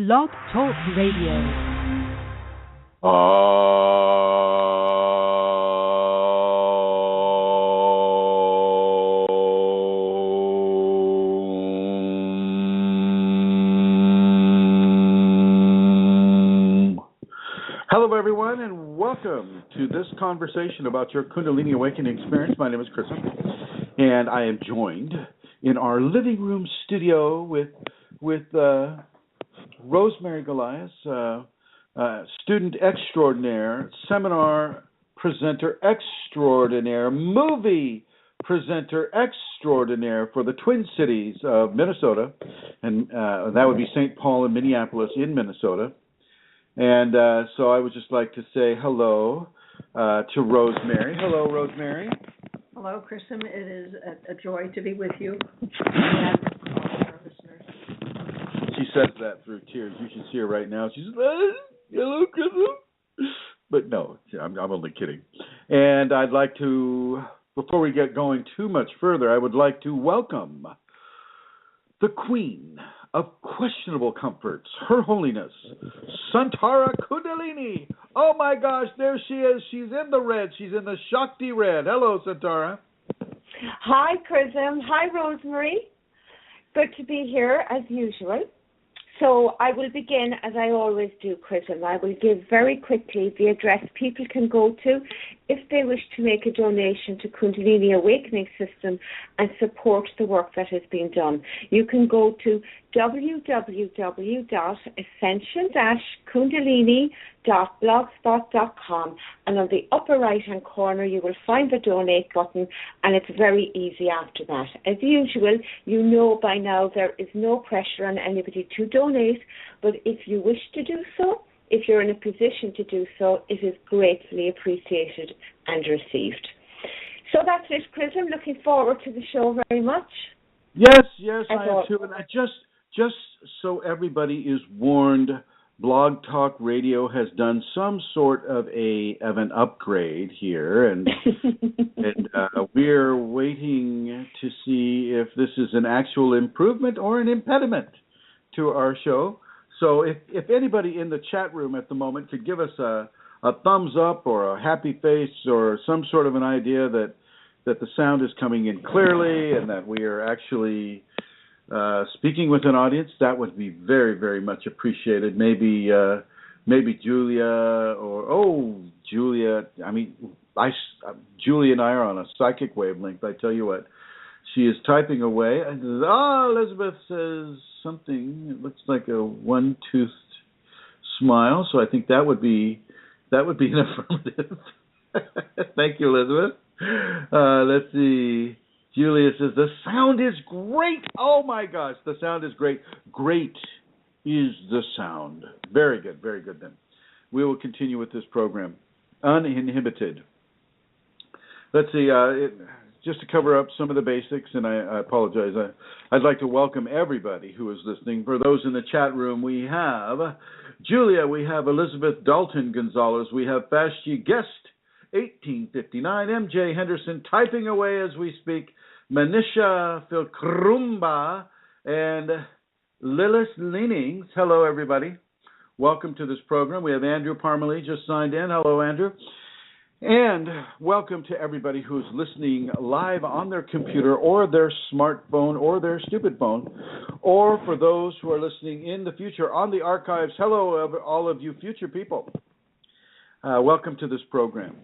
Blog Talk Radio. Hello, everyone, and welcome to this conversation about your Kundalini awakening experience. My name is Chrism, and I am joined in our living room studio with Rosemary Goliath, student extraordinaire, seminar presenter extraordinaire, movie presenter extraordinaire for the Twin Cities of Minnesota, and that would be St. Paul and Minneapolis in Minnesota. And so I would just like to say hello to Rosemary. Hello, Rosemary. Hello, Chrism. It is a joy to be with you and all our listeners. She says that through tears. You should see her right now. She's hello, Chrism. But no, I'm only kidding. And I'd like to, before we get going too much further, I would like to welcome the Queen of questionable comforts, Her Holiness, Santara Kundalini. Oh my gosh, there she is. She's in the red. She's in the Shakti red. Hello, Santara. Hi, Chrism. Hi, Rosemary. Good to be here as usual. So I will begin as I always do, Chrism. I will give very quickly the address people can go to if they wish to make a donation to Kundalini Awakening System and support the work that is being done. You can go to www.ascension-kundalini.blogspot.com, and on the upper right-hand corner you will find the donate button, and it's very easy after that. As usual, you know by now there is no pressure on anybody to donate, but if you wish to do so, if you're in a position to do so, it is gratefully appreciated and received. So that's it, Chris. I'm looking forward to the show very much. Yes, I am too. And I just so everybody is warned, Blog Talk Radio has done some sort of an upgrade here, and we're waiting to see if this is an actual improvement or an impediment to our show. So if anybody in the chat room at the moment could give us a thumbs up or a happy face or some sort of an idea that the sound is coming in clearly and that we are actually speaking with an audience, that would be very, very much appreciated. Maybe Julia Julia. I mean, Julia and I are on a psychic wavelength. I tell you what, she is typing away. And Elizabeth says something. It looks like a one-toothed smile. So I think that would be an affirmative. Thank you, Elizabeth. Let's see. Julia says, the sound is great. Oh, my gosh, the sound is great. Great is the sound. Very good then. We will continue with this program, uninhibited. Let's see, just to cover up some of the basics, and I apologize, I'd like to welcome everybody who is listening. For those in the chat room, we have Julia, we have Elizabeth Dalton Gonzalez, we have Fashti Guest, 1859, MJ Henderson typing away as we speak, Manisha Filkrumba, and Lilith Leanings. Hello, everybody. Welcome to this program. We have Andrew Parmalee just signed in. Hello, Andrew. And welcome to everybody who's listening live on their computer or their smartphone or their stupid phone, or for those who are listening in the future on the archives. Hello, all of you future people. Welcome to this program.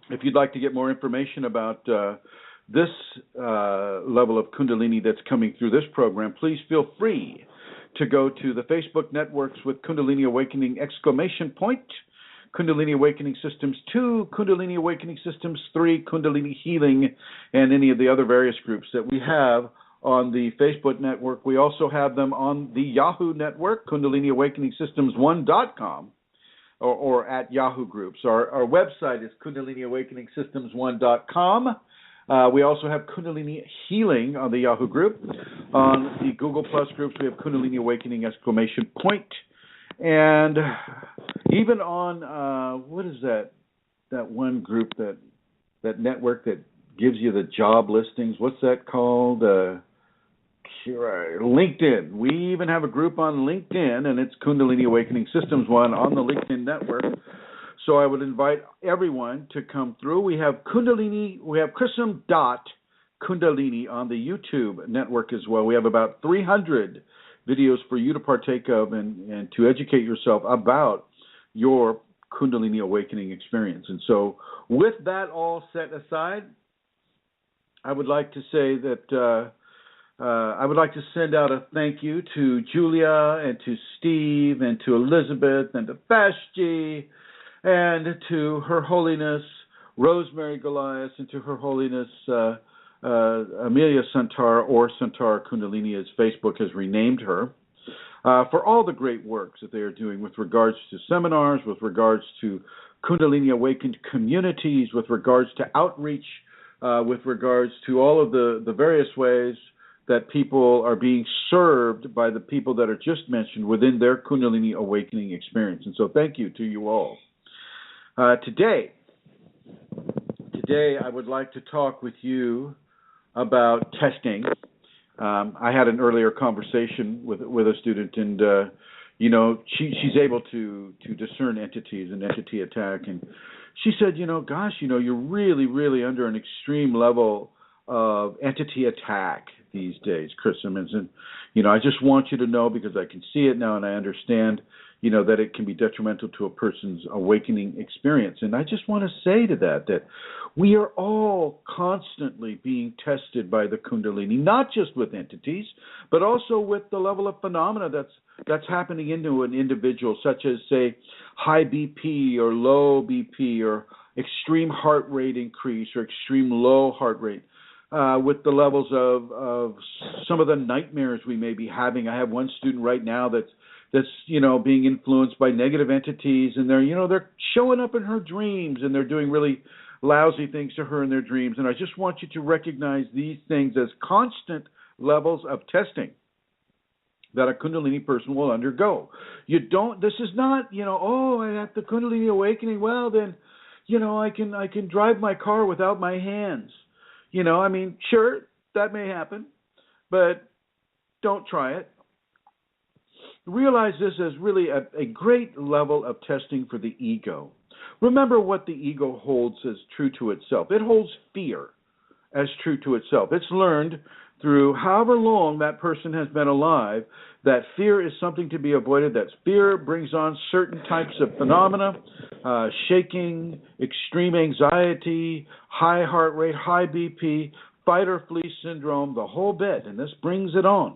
If you'd like to get more information about this level of Kundalini that's coming through this program, please feel free to go to the Facebook networks with Kundalini Awakening ! Kundalini Awakening Systems 2, Kundalini Awakening Systems 3, Kundalini Healing, and any of the other various groups that we have on the Facebook network. We also have them on the Yahoo network, Kundalini Awakening Systems1.com. Or at Yahoo groups. Our website is KundaliniAwakeningSystems1.com. We also have Kundalini Healing on the Yahoo group. On the Google Plus groups, we have Kundalini Awakening ! And even on, what is that one group, that network that gives you the job listings? What's that called? LinkedIn. We even have a group on LinkedIn, and it's Kundalini Awakening Systems One on the LinkedIn network. So I would invite everyone to come through. We have Kundalini, we have Chrism.Kundalini on the YouTube network as well. We have about 300 videos for you to partake of and to educate yourself about your Kundalini Awakening experience. And so with that all set aside, I would like to say that I would like to send out a thank you to Julia and to Steve and to Elizabeth and to Vashti and to Her Holiness Rosemary Goliath and to Her Holiness Amelia Santar, or Santar Kundalini as Facebook has renamed her, for all the great works that they are doing with regards to seminars, with regards to Kundalini Awakened communities, with regards to outreach, with regards to all of the various ways that people are being served by the people that are just mentioned within their Kundalini Awakening experience. And so thank you to you all. Today I would like to talk with you about testing. I had an earlier conversation with a student, and she's able to discern entities and entity attack, and she said, you're really, really under an extreme level of entity attack these days, Chrism. And I just want you to know, because I can see it now and I understand, that it can be detrimental to a person's awakening experience. And I just want to say to that we are all constantly being tested by the Kundalini, not just with entities, but also with the level of phenomena that's happening into an individual, such as, say, high BP or low BP or extreme heart rate increase or extreme low heart rate. With the levels of some of the nightmares we may be having. I have one student right now that's being influenced by negative entities, and they're showing up in her dreams, and they're doing really lousy things to her in their dreams. And I just want you to recognize these things as constant levels of testing that a Kundalini person will undergo. This is not, I have the Kundalini awakening. Well, then, I can drive my car without my hands. Sure, that may happen, but don't try it. Realize this as really a great level of testing for the ego. Remember what the ego holds as true to itself. It holds fear as true to itself. It's learned through however long that person has been alive that fear is something to be avoided, that fear brings on certain types of phenomena, shaking, extreme anxiety, high heart rate, high BP, fight or flee syndrome, the whole bit, and this brings it on.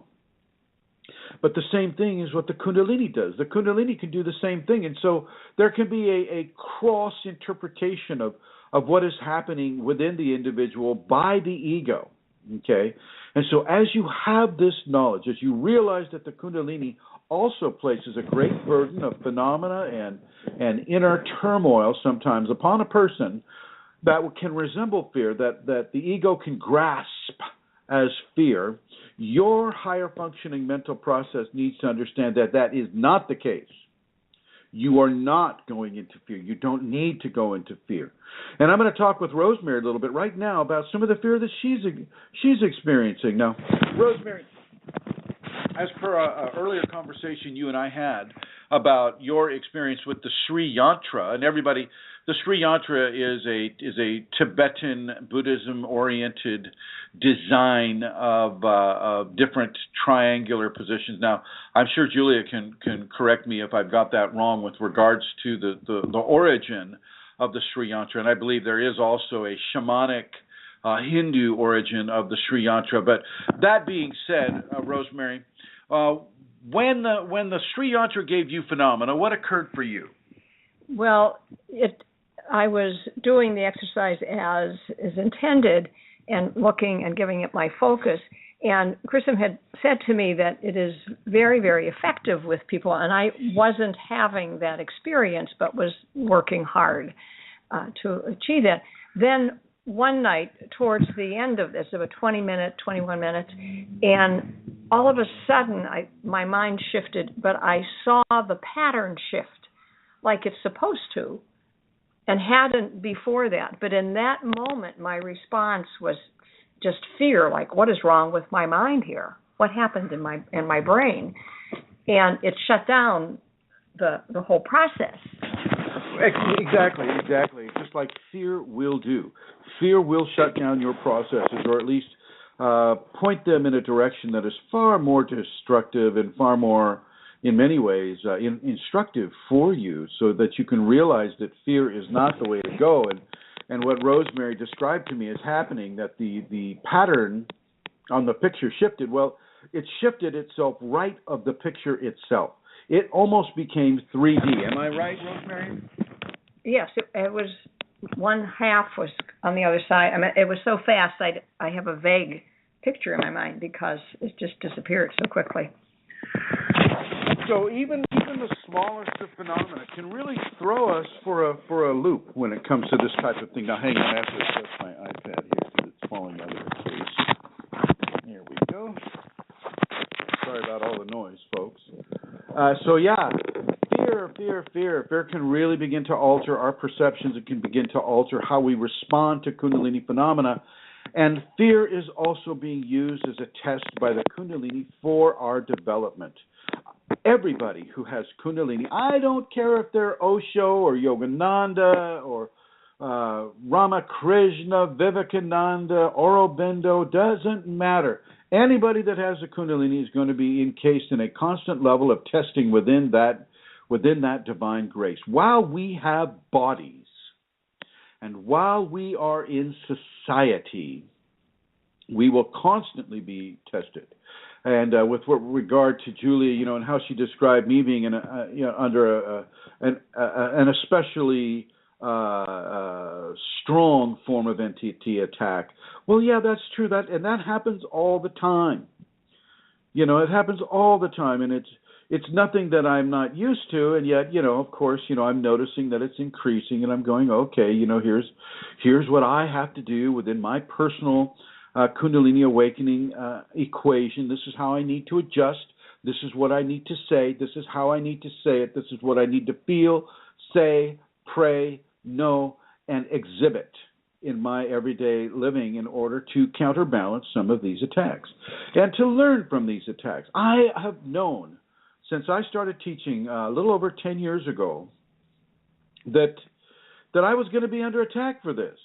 But the same thing is what the Kundalini does. The Kundalini can do the same thing, and so there can be a cross-interpretation of what is happening within the individual by the ego. Okay, and so as you have this knowledge, as you realize that the Kundalini also places a great burden of phenomena and inner turmoil sometimes upon a person that can resemble fear, that the ego can grasp as fear, your higher functioning mental process needs to understand that is not the case. You are not going into fear. You don't need to go into fear. And I'm going to talk with Rosemary a little bit right now about some of the fear that she's experiencing. Now, Rosemary, as per an earlier conversation you and I had about your experience with the Sri Yantra, and everybody, the Sri Yantra is a Tibetan Buddhism-oriented design of different triangular positions. Now, I'm sure Julia can correct me if I've got that wrong with regards to the origin of the Sri Yantra, and I believe there is also a shamanic Hindu origin of the Sri Yantra. But that being said, Rosemary, when the Sri Yantra gave you phenomena, what occurred for you? Well, I was doing the exercise as is intended and looking and giving it my focus. And Chrism had said to me that it is very, very effective with people, and I wasn't having that experience but was working hard to achieve that. Then one night towards the end of this, about 21 minutes, and all of a sudden my mind shifted, but I saw the pattern shift like it's supposed to, and hadn't before that. But in that moment, my response was just fear, like, what is wrong with my mind here? what happened in my brain, and it shut down the whole process. Exactly. Just like fear will do. Fear will shut down your processes, or at least point them in a direction that is far more destructive and far more, in many ways, instructive for you, so that you can realize that fear is not the way to go. And what Rosemary described to me is happening, that the pattern on the picture shifted. Well, it shifted itself right of the picture itself. It almost became 3D. Am I right, Rosemary? Yes, it was. One half was on the other side. I mean, it was so fast, I have a vague picture in my mind because it just disappeared so quickly. So even the smallest of phenomena can really throw us for a loop when it comes to this type of thing. Now, hang on, I have to adjust my iPad here because it's falling out of its case. Here we go. Sorry about all the noise, folks. Fear can really begin to alter our perceptions. It can begin to alter how we respond to Kundalini phenomena. And fear is also being used as a test by the Kundalini for our development. Everybody who has Kundalini, I don't care if they're Osho or Yogananda or Ramakrishna, Vivekananda, Aurobindo, doesn't matter. Anybody that has a Kundalini is going to be encased in a constant level of testing within that divine grace. While we have bodies and while we are in society, we will constantly be tested. And with regard to Julia, and how she described me being under an especially strong form of entity attack. Well, yeah, that's true. And that happens all the time. It happens all the time, and it's nothing that I'm not used to. And yet, of course, I'm noticing that it's increasing, and I'm going, okay, here's what I have to do within my personal Kundalini awakening equation. This is how I need to adjust. This is what I need to say. This is how I need to say it. This is what I need to feel, say, pray, know, and exhibit in my everyday living in order to counterbalance some of these attacks and to learn from these attacks. I have known since I started teaching a little over 10 years ago that I was going to be under attack for this.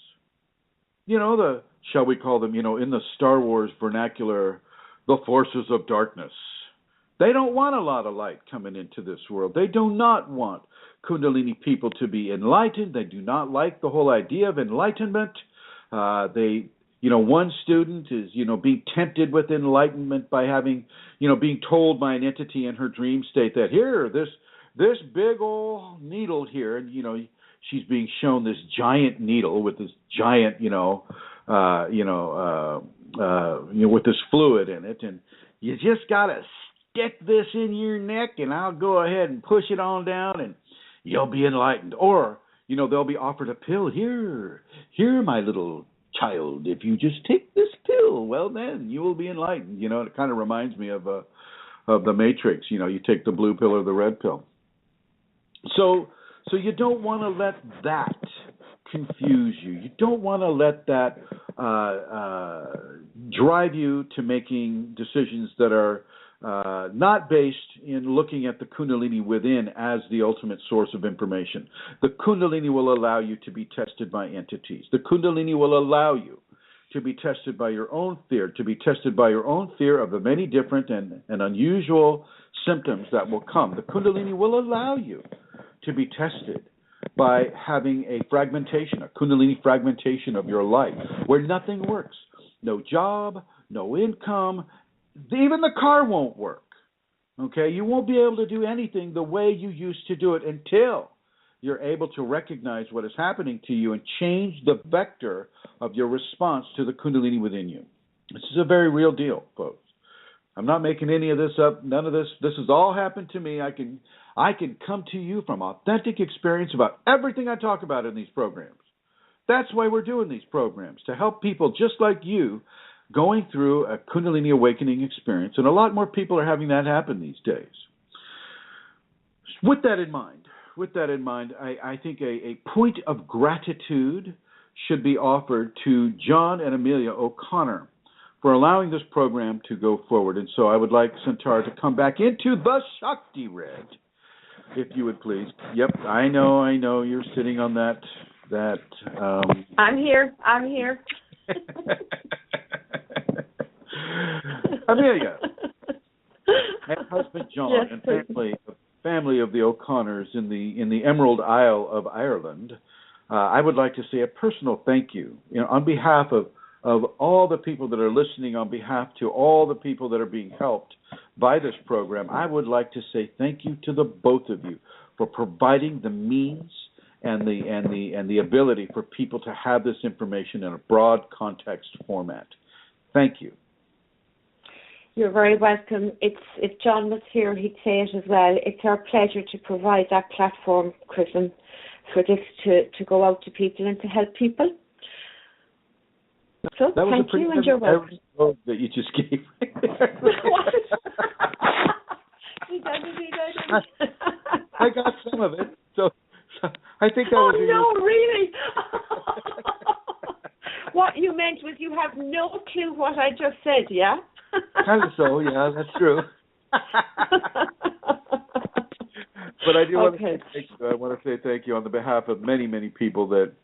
Shall we call them, in the Star Wars vernacular, the forces of darkness. They don't want a lot of light coming into this world. They do not want Kundalini people to be enlightened. They do not like the whole idea of enlightenment. One student is, being tempted with enlightenment by having, being told by an entity in her dream state that here, this big old needle here, and, she's being shown this giant needle with this giant, with this fluid in it, and you just got to stick this in your neck, and I'll go ahead and push it on down, and you'll be enlightened. Or, they'll be offered a pill. Here, my little child, if you just take this pill, well, then you will be enlightened. It kind of reminds me of the Matrix. You take the blue pill or the red pill. So you don't want to let that confuse you. You don't want to let that drive you to making decisions that are not based in looking at the Kundalini within as the ultimate source of information. The Kundalini will allow you to be tested by entities. The Kundalini will allow you to be tested by your own fear, of the many different and unusual symptoms that will come. The Kundalini will allow you to be tested by having a Kundalini fragmentation of your life, where nothing works. No job, no income, even the car won't work. Okay? You won't be able to do anything the way you used to do it until you're able to recognize what is happening to you and change the vector of your response to the Kundalini within you. This is a very real deal, folks. I'm not making any of this up. None of this. This has all happened to me. I can come to you from authentic experience about everything I talk about in these programs. That's why we're doing these programs, to help people just like you going through a Kundalini awakening experience. And a lot more people are having that happen these days. With that in mind, I think a point of gratitude should be offered to John and Amelia O'Connor for allowing this program to go forward. And so I would like Centaur to come back into the Shakti red, if you would please. Yep, I know, you're sitting on that. I'm here. Amelia, and husband John, yes, and family of the O'Connors in the Emerald Isle of Ireland. I would like to say a personal thank you, on behalf of all the people that are listening, on behalf to all the people that are being helped by this program. I would like to say thank you to the both of you for providing the means and the ability for people to have this information in a broad context format. Thank you. You're very welcome. If John was here, he'd say it as well. It's our pleasure to provide that platform, Chrism, for this to go out to people and to help people. So that thank you, and you're welcome. That you just gave. I got some of it, so I think that was. Oh no, really? What you meant was you have no clue what I just said, yeah? Kind of so, yeah, that's true. But I do want to say thank you. I want to say thank you on the behalf of many, many people that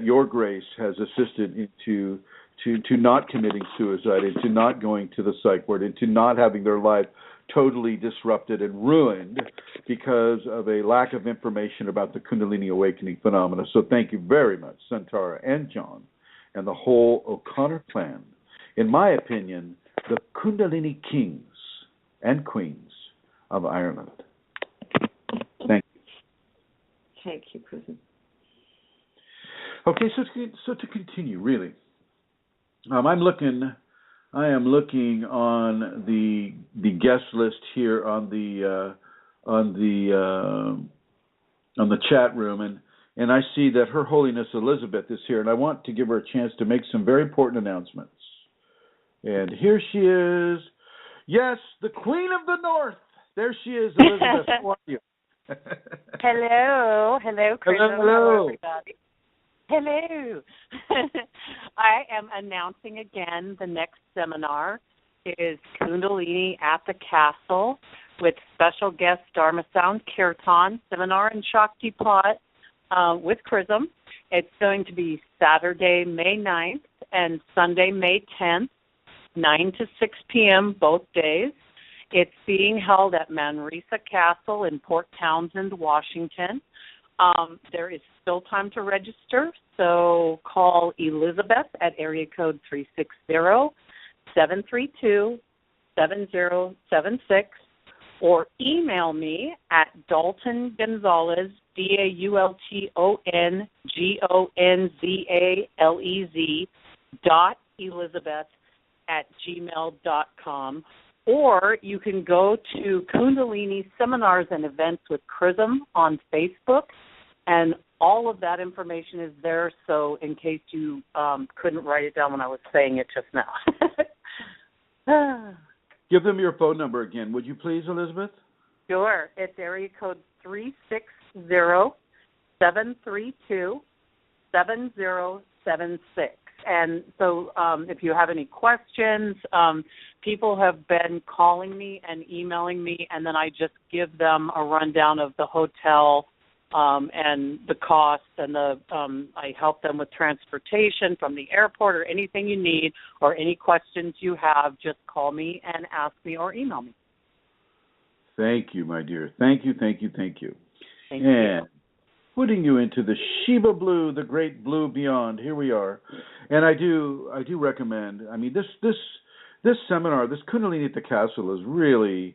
your grace has assisted into to not committing suicide, into not going to the psych ward, into not having their life totally disrupted and ruined because of a lack of information about the Kundalini awakening phenomena. So thank you very much, Centaur and John and the whole O'Connor clan. In my opinion, the Kundalini kings and queens of Ireland. Thank you. Thank you, Chrism. Okay, so to continue, really, I am looking on the guest list here on the chat room, and I see that Her Holiness Elizabeth is here, and I want to give her a chance to make some very important announcements. And here she is. Yes, the Queen of the North. There she is, Elizabeth. How are you? Hello, Chris. Hello, everybody. Hello. I am announcing again the next seminar is Kundalini at the Castle with special guest Dharma Sound Kirtan Seminar and Shakti Pot with Chrism. It's going to be Saturday, May 9th and Sunday, May 10th. 9 to 6 p.m. both days. It's being held at Manresa Castle in Port Townsend, Washington. There is still time to register, so call Elizabeth at area code 360-732-7076 or email me at Dalton Gonzalez, DAULTONGONZALEZELIZABETH@gmail.com, or you can go to Kundalini Seminars and Events with Chrism on Facebook, and all of that information is there, so in case you couldn't write it down when I was saying it just now. Give them your phone number again, would you please, Elizabeth? Sure. It's area code 360-732-7076. And so if you have any questions, people have been calling me and emailing me, and then I just give them a rundown of the hotel and the cost, and I help them with transportation from the airport or anything you need, or any questions you have, just call me and ask me or email me. Thank you, my dear. Thank you. Thank you. Putting you into the Shiva blue, the great blue beyond. Here we are, and I do recommend. I mean, this seminar, this Kundalini at the Castle, is really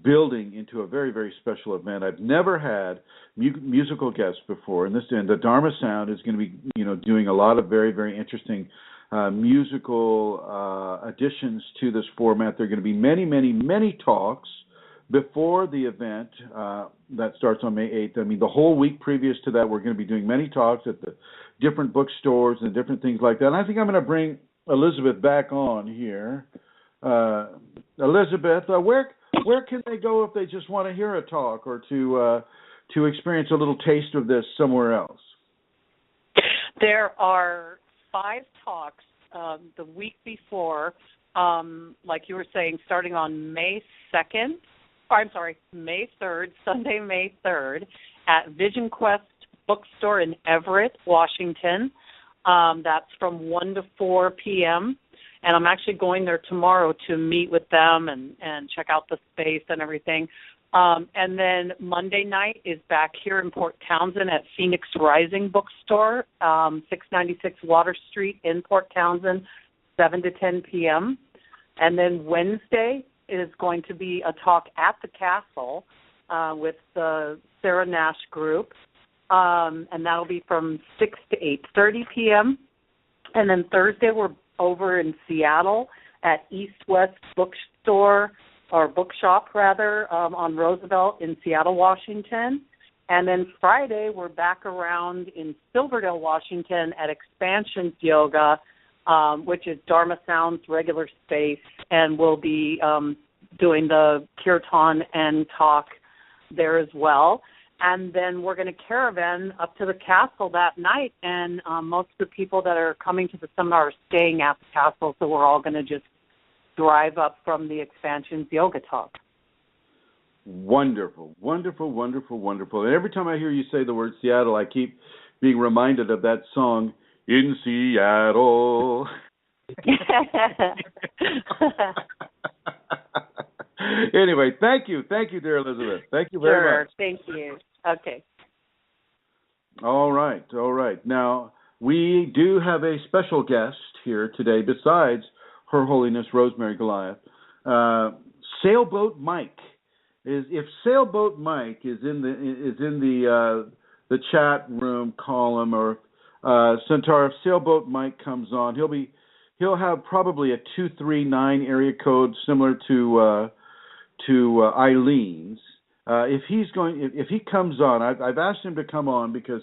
building into a very, very special event. I've never had musical guests before, and the Dharma Sound is going to be doing a lot of very, very interesting musical additions to this format. There are going to be many, many, many talks before the event that starts on May 8th. I mean, the whole week previous to that, we're going to be doing many talks at the different bookstores and different things like that. And I think I'm going to bring Elizabeth back on here. Elizabeth, where can they go if they just want to hear a talk or to experience a little taste of this somewhere else? There are 5 talks the week before, like you were saying, starting on May 3rd, Sunday, May 3rd, at Vision Quest Bookstore in Everett, Washington. That's from 1 to 4 p.m., and I'm actually going there tomorrow to meet with them and check out the space and everything. And then Monday night is back here in Port Townsend at Phoenix Rising Bookstore, 696 Water Street in Port Townsend, 7 to 10 p.m. And then Wednesday is going to be a talk at the Castle with the Sarah Nash group, and that'll be from 6 to 8:30 p.m. And then Thursday we're over in Seattle at East West Bookstore, or Bookshop rather, on Roosevelt in Seattle, Washington. And then Friday we're back around in Silverdale, Washington at Expansions Yoga, which is Dharma Sound's regular space, and we'll be doing the kirtan and talk there as well. And then we're going to caravan up to the castle that night, and most of the people that are coming to the seminar are staying at the castle, so we're all going to just drive up from the Expansions Yoga talk. Wonderful, wonderful, wonderful, wonderful. And every time I hear you say the word Seattle, I keep being reminded of that song, In Seattle. Anyway, thank you, dear Elizabeth. Thank you very much. Thank you. Okay. All right. Now, we do have a special guest here today besides Her Holiness Rosemary Goliath. Sailboat Mike. If Sailboat Mike is in the chat room column, or Centaur, if Sailboat Mike comes on, he'll have probably a 239 area code similar to Eileen's. If he comes on, I've asked him to come on because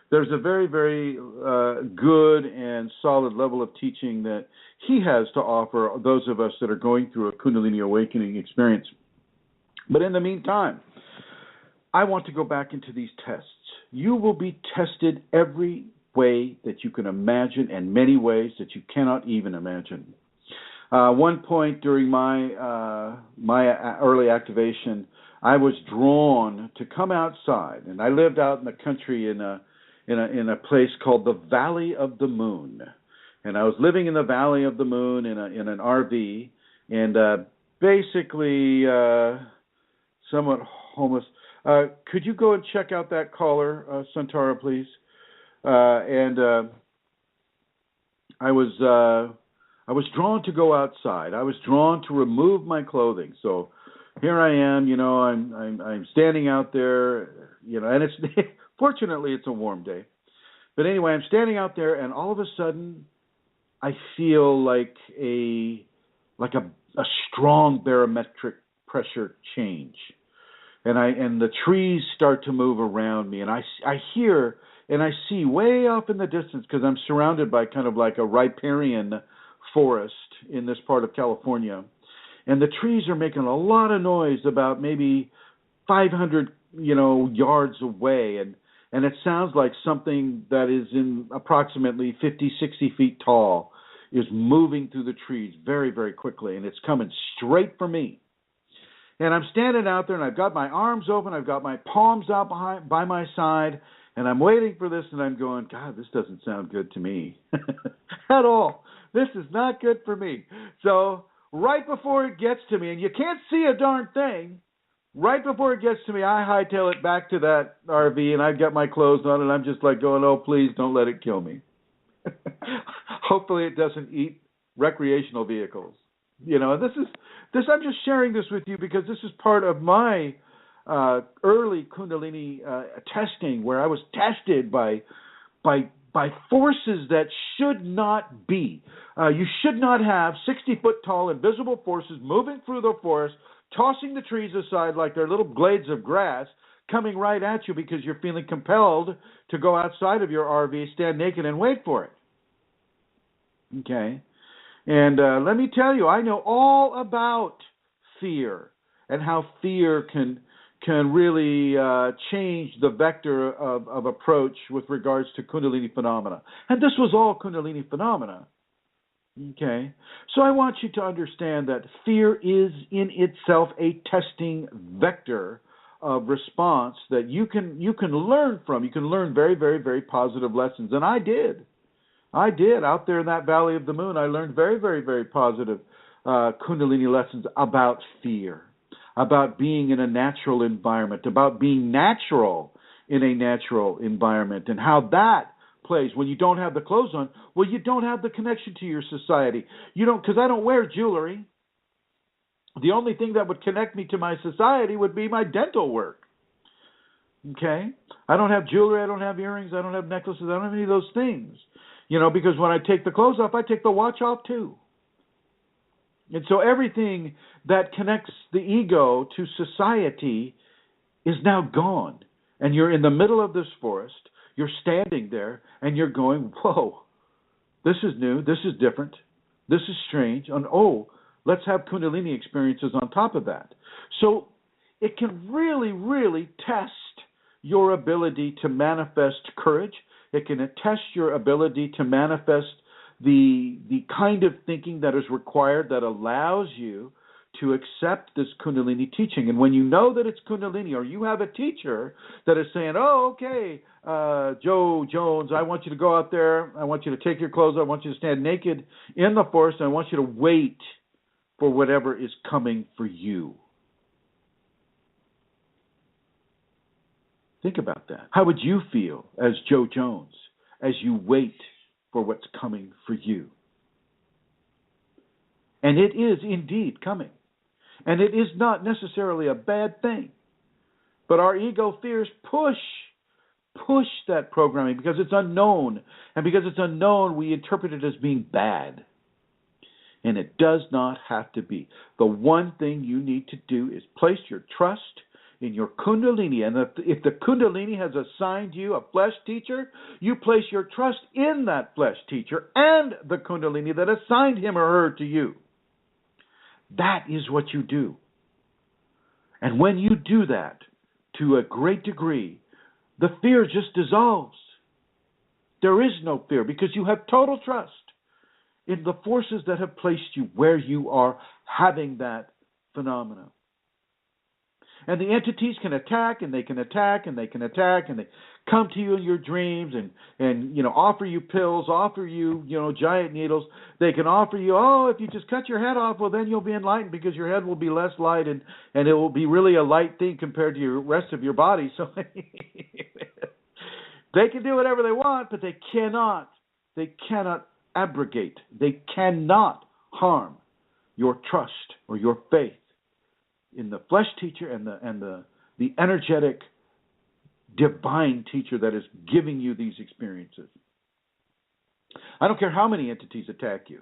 there's a very, very good and solid level of teaching that he has to offer those of us that are going through a Kundalini awakening experience. But in the meantime, I want to go back into these tests. You will be tested every way that you can imagine, and many ways that you cannot even imagine. One point during my early activation, I was drawn to come outside, and I lived out in the country in a place called the Valley of the Moon, and I was living in the Valley of the Moon in an RV, and basically somewhat homeless. Could you go and check out that caller, Santara, please? And I was drawn to go outside. I was drawn to remove my clothing. So here I am, I'm standing out there, and it's fortunately it's a warm day. But anyway, I'm standing out there, and all of a sudden I feel like a strong barometric pressure change. And the trees start to move around me, and I hear and I see way off in the distance, because I'm surrounded by kind of like a riparian forest in this part of California, and the trees are making a lot of noise about maybe 500 yards away, and it sounds like something that is in approximately 50, 60 feet tall is moving through the trees very, very quickly, and it's coming straight for me. And I'm standing out there, and I've got my arms open, I've got my palms out by my side, and I'm waiting for this, and I'm going, God, this doesn't sound good to me at all. This is not good for me. So right before it gets to me, and you can't see a darn thing, right before it gets to me, I hightail it back to that RV, and I've got my clothes on, and I'm just like going, oh, please don't let it kill me. Hopefully it doesn't eat recreational vehicles. I'm just sharing this with you because this is part of my early Kundalini testing, where I was tested by forces that should not be. You should not have 60-foot tall invisible forces moving through the forest, tossing the trees aside like they're little blades of grass, coming right at you because you're feeling compelled to go outside of your RV, stand naked, and wait for it. Okay? And let me tell you, I know all about fear and how fear can really change the vector of approach with regards to Kundalini phenomena. And this was all Kundalini phenomena. Okay. So I want you to understand that fear is in itself a testing vector of response that you can learn from. You can learn very, very, very positive lessons. And I did. Out there in that Valley of the Moon, I learned very, very, very positive Kundalini lessons about fear, about being in a natural environment, about being natural in a natural environment, and how that plays when you don't have the clothes on. Well, you don't have the connection to your society. You don't, because I don't wear jewelry. The only thing that would connect me to my society would be my dental work. Okay? I don't have jewelry, I don't have earrings, I don't have necklaces, I don't have any of those things. Because when I take the clothes off, I take the watch off too. And so everything that connects the ego to society is now gone. And you're in the middle of this forest, you're standing there, and you're going, whoa, this is new, this is different, this is strange, and let's have Kundalini experiences on top of that. So it can really, really test your ability to manifest courage. It can test your ability to manifest the kind of thinking that is required that allows you to accept this Kundalini teaching. And when you know that it's Kundalini, or you have a teacher that is saying, okay, Joe Jones, I want you to go out there, I want you to take your clothes off, I want you to stand naked in the forest, and I want you to wait for whatever is coming for you. Think about that. How would you feel as Joe Jones as you wait for what's coming for you? And it is indeed coming. And it is not necessarily a bad thing. But our ego fears push that programming because it's unknown. And because it's unknown, we interpret it as being bad. And it does not have to be. The one thing you need to do is place your trust in your Kundalini. And if the Kundalini has assigned you a flesh teacher, you place your trust in that flesh teacher and the Kundalini that assigned him or her to you. That is what you do. And when you do that, to a great degree, the fear just dissolves. There is no fear because you have total trust in the forces that have placed you where you are having that phenomenon. And the entities can attack, and they can attack, and they can attack, and they come to you in your dreams and offer you pills, offer you, giant needles. They can offer you, if you just cut your head off, well, then you'll be enlightened because your head will be less light and it will be really a light thing compared to your rest of your body. So they can do whatever they want, but they cannot abrogate. They cannot harm your trust or your faith in the flesh teacher and the energetic divine teacher that is giving you these experiences. I don't care how many entities attack you.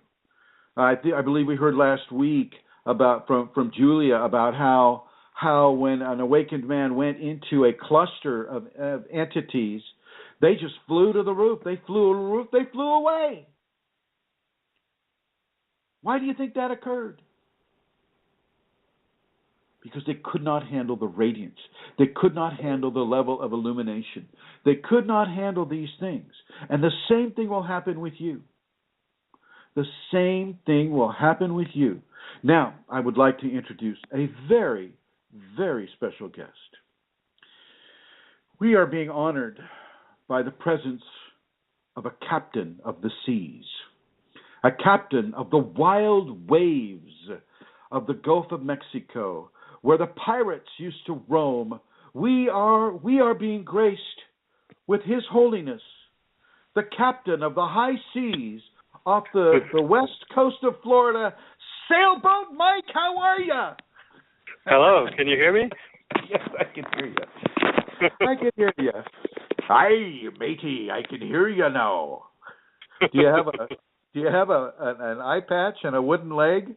I believe we heard last week about from Julia about how when an awakened man went into a cluster of entities, they just flew to the roof. They flew to the roof. They flew away. Why do you think that occurred? Because they could not handle the radiance. They could not handle the level of illumination. They could not handle these things. And the same thing will happen with you. The same thing will happen with you. Now, I would like to introduce a very, very special guest. We are being honored by the presence of a captain of the seas, a captain of the wild waves of the Gulf of Mexico, where the pirates used to roam. We are being graced with His Holiness, the captain of the high seas off the west coast of Florida, Sailboat Mike. How are you? Hello, can you hear me? Yes, I can hear you. I can hear you. Hi, matey. I can hear you now. Do you have an eye patch and a wooden leg?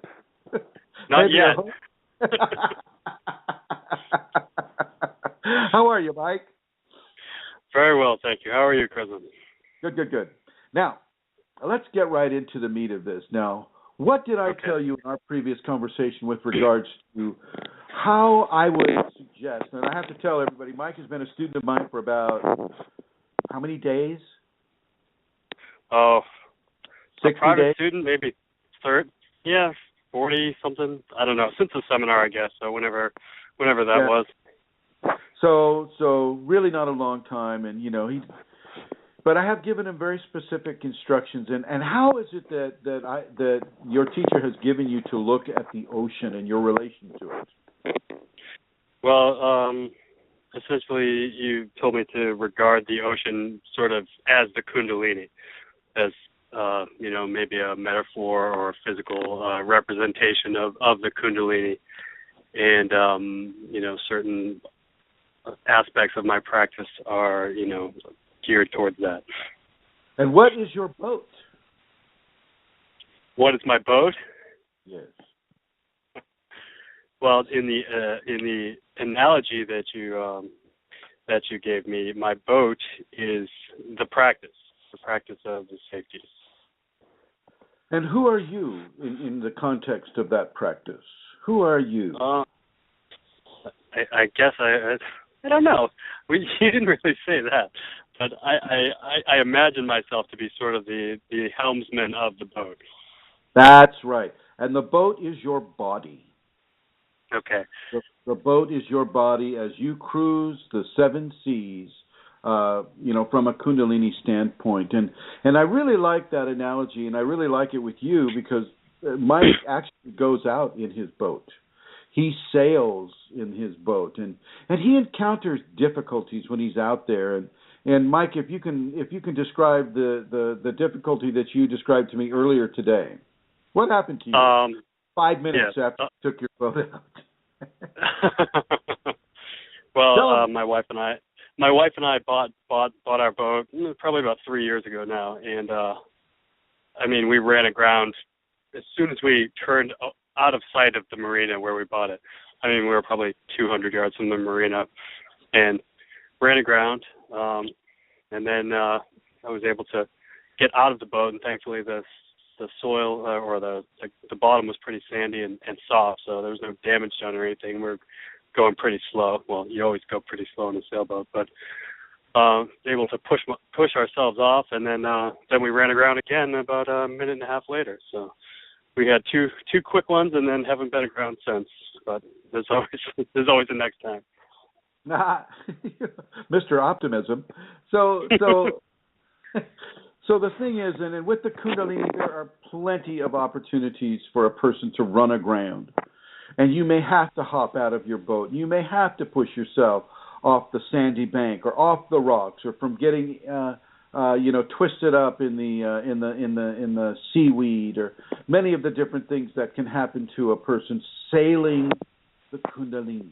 Not yet. How are you, Mike? Very well, thank you. How are you, Chrism? Good. Now, let's get right into the meat of this. Now, what did I tell you in our previous conversation with regards to how I would suggest, and I have to tell everybody, Mike has been a student of mine for about how many days? Oh, 60 a private days? student, 40 something. I don't know, since the seminar, I guess. So whenever that was. So really not a long time, and but I have given him very specific instructions. And how is it that your teacher has given you to look at the ocean and your relation to it? Well, essentially, you told me to regard the ocean sort of as the Kundalini, as maybe a metaphor or a physical representation of the Kundalini, and certain aspects of my practice are geared towards that. And what is your boat? What is my boat? Yes. Well, in the analogy that you gave me, my boat is the practice of the safeties. And who are you in the context of that practice? Who are you? I guess I don't know. You didn't really say that, but I imagine myself to be sort of the helmsman of the boat. That's right. And the boat is your body. Okay. The boat is your body as you cruise the seven seas, from a Kundalini standpoint. And I really like that analogy, and I really like it with you because Mike actually goes out in his boat. He sails in his boat, and he encounters difficulties when he's out there. And Mike, if you can describe the difficulty that you described to me earlier today, what happened to you 5 minutes after you took your boat out? Well, my wife and I bought our boat probably about 3 years ago now, and we ran aground as soon as we turned out of sight of the marina where we bought it. We were probably 200 yards from the marina, and ran aground, and then I was able to get out of the boat, and thankfully the soil or the bottom was pretty sandy and soft, so there was no damage done or anything. We were going pretty slow. Well, you always go pretty slow in a sailboat, but able to push ourselves off, and then we ran aground again about a minute and a half later. So we had two quick ones, and then haven't been aground since. But there's always a next time. Mr. Optimism. So the thing is, and with the Kundalini, there are plenty of opportunities for a person to run aground. And you may have to hop out of your boat. You may have to push yourself off the sandy bank or off the rocks, or from getting twisted up in the seaweed, or many of the different things that can happen to a person sailing the Kundalini.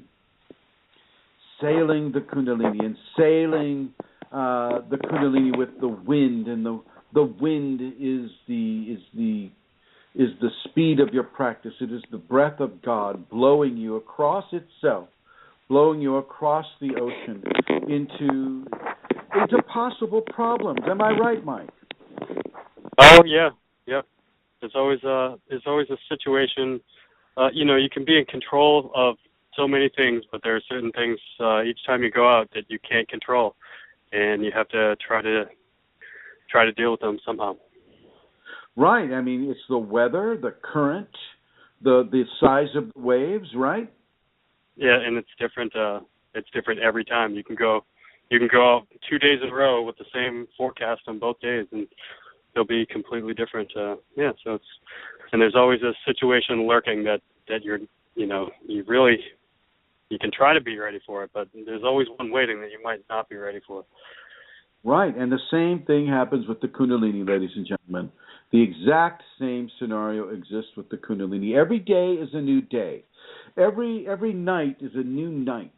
Sailing the Kundalini and sailing the Kundalini with the wind, and the wind is the speed of your practice. It is the breath of God blowing you across itself, blowing you across the ocean into possible problems. Am I right, Mike? Oh yeah, yep. There's always a situation. You can be in control of so many things, but there are certain things each time you go out that you can't control, and you have to try to deal with them somehow. Right. It's the weather, the current, the size of the waves, right? Yeah, and it's different. It's different every time. You can go out 2 days in a row with the same forecast on both days, and they'll be completely different. So there's always a situation lurking that you can try to be ready for it, but there's always one waiting that you might not be ready for. Right, and the same thing happens with the Kundalini, ladies and gentlemen. The exact same scenario exists with the Kundalini. Every day is a new day. Every night is a new night.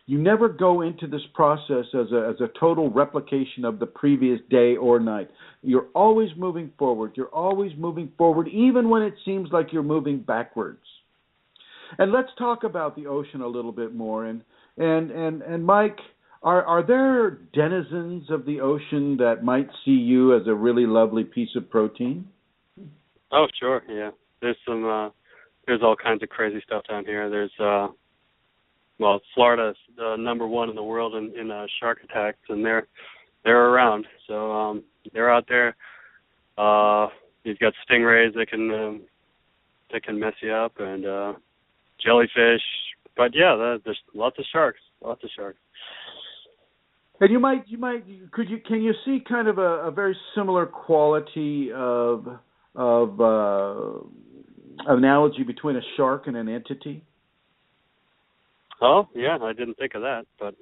You never go into this process as a total replication of the previous day or night. You're always moving forward. You're always moving forward, even when it seems like you're moving backwards. And let's talk about the ocean a little bit more. And Mike, are there denizens of the ocean that might see you as a really lovely piece of protein? Oh, sure, yeah. There's all kinds of crazy stuff down here. There's Florida's the number one in the world in shark attacks, and they're around. So they're out there. You've got stingrays that can can mess you up, and jellyfish. But yeah, there's lots of sharks. And can you see kind of a very similar quality of analogy between a shark and an entity? Oh, yeah, I didn't think of that, but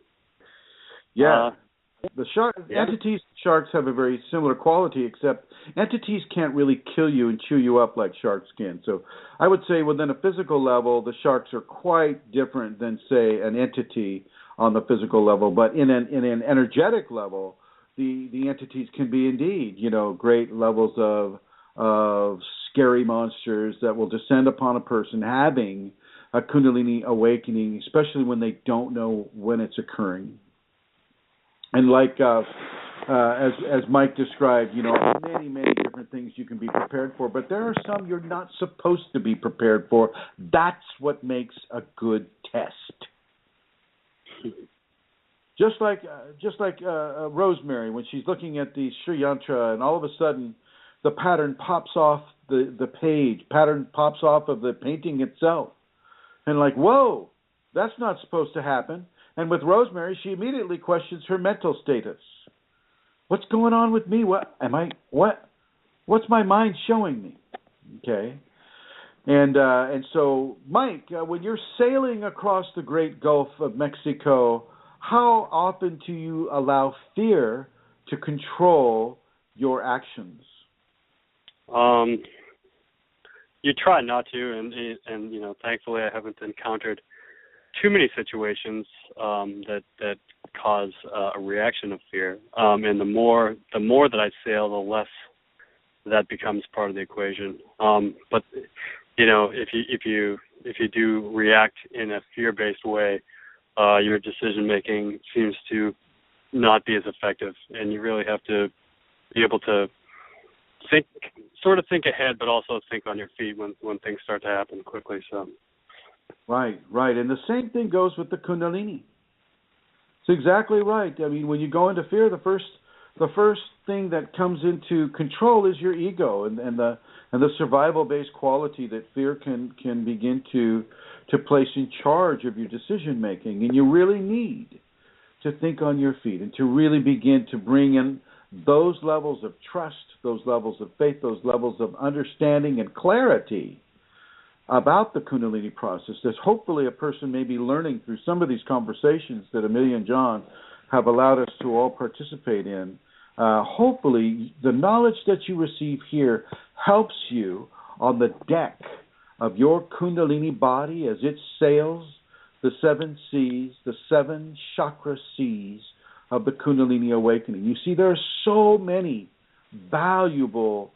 yeah. Yeah. Entities, sharks have a very similar quality, except entities can't really kill you and chew you up like sharks can. So I would say within a physical level, the sharks are quite different than, say, an entity on the physical level. But in an energetic level, the entities can be indeed, great levels of scary monsters that will descend upon a person having a Kundalini awakening, especially when they don't know when it's occurring. And like as Mike described, many different things you can be prepared for, but there are some you're not supposed to be prepared for. That's what makes a good test. Just like Rosemary, when she's looking at the Sri Yantra, and all of a sudden the pattern pops off the page, pattern pops off of the painting itself, and like, whoa, that's not supposed to happen. And with Rosemary, she immediately questions her mental status. What's going on with me? What's my mind showing me? Okay. And so, Mike, when you're sailing across the Great Gulf of Mexico, how often do you allow fear to control your actions? You try not to, and thankfully I haven't encountered too many situations that cause a reaction of fear. And the more that I sail, the less that becomes part of the equation. But if you do react in a fear-based way, your decision making seems to not be as effective, and you really have to be able to think ahead, but also think on your feet when things start to happen quickly. So. Right. And the same thing goes with the Kundalini. It's exactly right. I mean, when you go into fear, the first thing that comes into control is your ego and the survival-based quality that fear can begin to place in charge of your decision making. And you really need to think on your feet and to really begin to bring in those levels of trust, those levels of faith, those levels of understanding and clarity about the Kundalini process that hopefully a person may be learning through some of these conversations that Amelia and John have allowed us to all participate in. Hopefully the knowledge that you receive here helps you on the deck of your Kundalini body as it sails the 7 seas, the 7 chakra seas of the Kundalini awakening. You see, there are so many valuable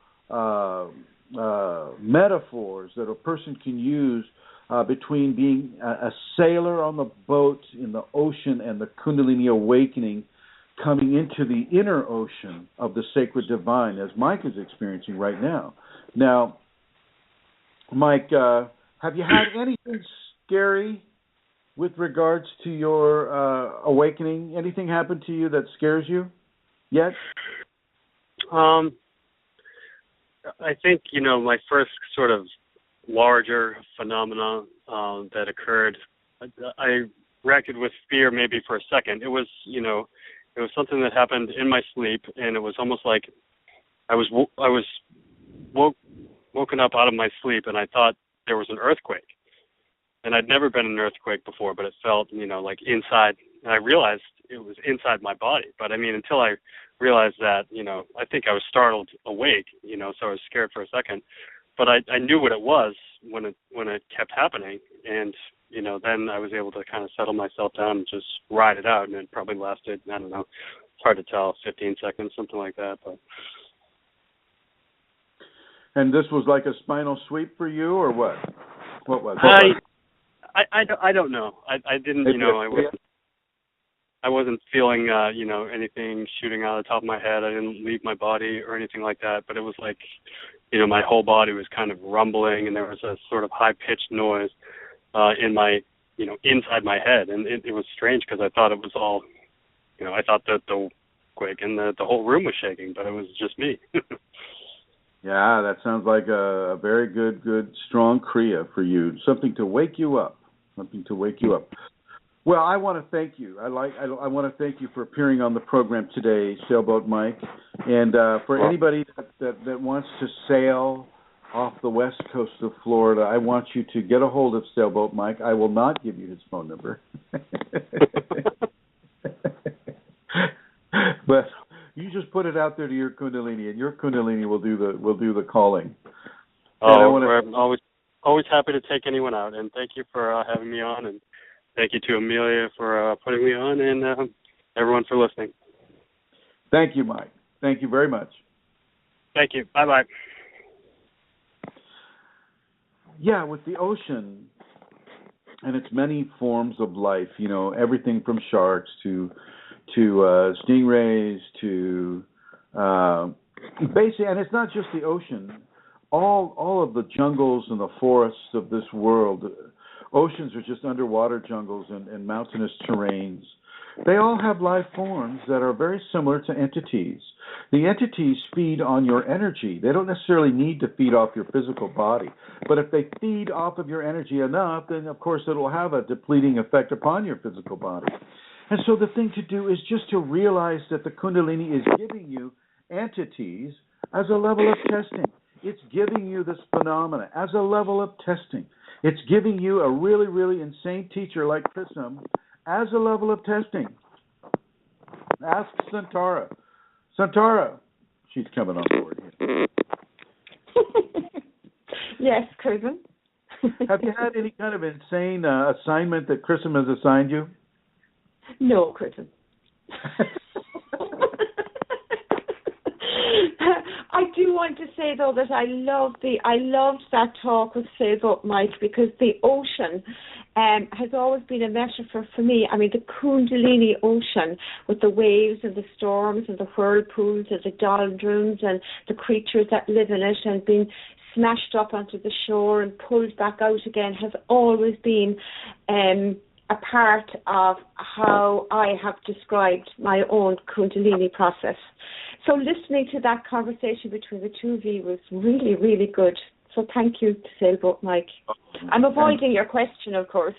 metaphors that a person can use between being a sailor on the boat in the ocean and the Kundalini awakening coming into the inner ocean of the sacred divine, as Mike is experiencing right now. Now, Mike, have you had anything scary with regards to your awakening? Anything happen to you that scares you yet? I think, my first sort of larger phenomenon that occurred, I reacted with fear maybe for a second. It was something that happened in my sleep, and it was almost like I was woken up out of my sleep, and I thought there was an earthquake. And I'd never been in an earthquake before, but it felt, like inside, and I realized it was inside my body. But I mean, until I realized that, I think I was startled awake, so I was scared for a second. But I knew what it was when it kept happening, and then I was able to kind of settle myself down and just ride it out, and it probably lasted, I don't know, it's hard to tell, 15 seconds, something like that. But. And this was like a spinal sweep for you, or what? What was it? I don't know. I didn't, I wasn't feeling, anything shooting out of the top of my head. I didn't leave my body or anything like that. But it was like, my whole body was kind of rumbling, and there was a sort of high-pitched noise in my, inside my head. And it was strange because I thought it was all, I thought that the quake and the whole room was shaking, but it was just me. Yeah, that sounds like a very good, strong Kriya for you. Something to wake you up. Something to wake you up. Well, I want to thank you. I want to thank you for appearing on the program today, Sailboat Mike. And for anybody that wants to sail off the west coast of Florida, I want you to get a hold of Sailboat Mike. I will not give you his phone number. But you just put it out there to your Kundalini, and your Kundalini will do the calling. I'm always happy to take anyone out, and thank you for having me on, and thank you to Amelia for putting me on, and everyone for listening. Thank you, Mike. Thank you very much. Thank you. Bye-bye. Yeah, with the ocean and its many forms of life, everything from sharks to stingrays to basically, and it's not just the ocean. All of the jungles and the forests of this world, oceans are just underwater jungles and mountainous terrains. They all have life forms that are very similar to entities. The entities feed on your energy. They don't necessarily need to feed off your physical body. But if they feed off of your energy enough, then of course it will have a depleting effect upon your physical body. And so the thing to do is just to realize that the Kundalini is giving you entities as a level of testing. It's giving you this phenomena as a level of testing. It's giving you a really, really insane teacher like Chrism as a level of testing. Ask Santara. Santara, she's coming on board here. Yes, Chrism. Have you had any kind of insane assignment that Chrism has assigned you? No, Chrism. I do want to say though that I loved that talk with Sailboat Mike, because the ocean has always been a metaphor for me. I mean, the Kundalini ocean with the waves and the storms and the whirlpools and the doldrums and the creatures that live in it and being smashed up onto the shore and pulled back out again has always been a part of how I have described my own Kundalini process. So listening to that conversation between the two of you was really, really good. So thank you to Sailboat Mike. I'm avoiding your question, of course.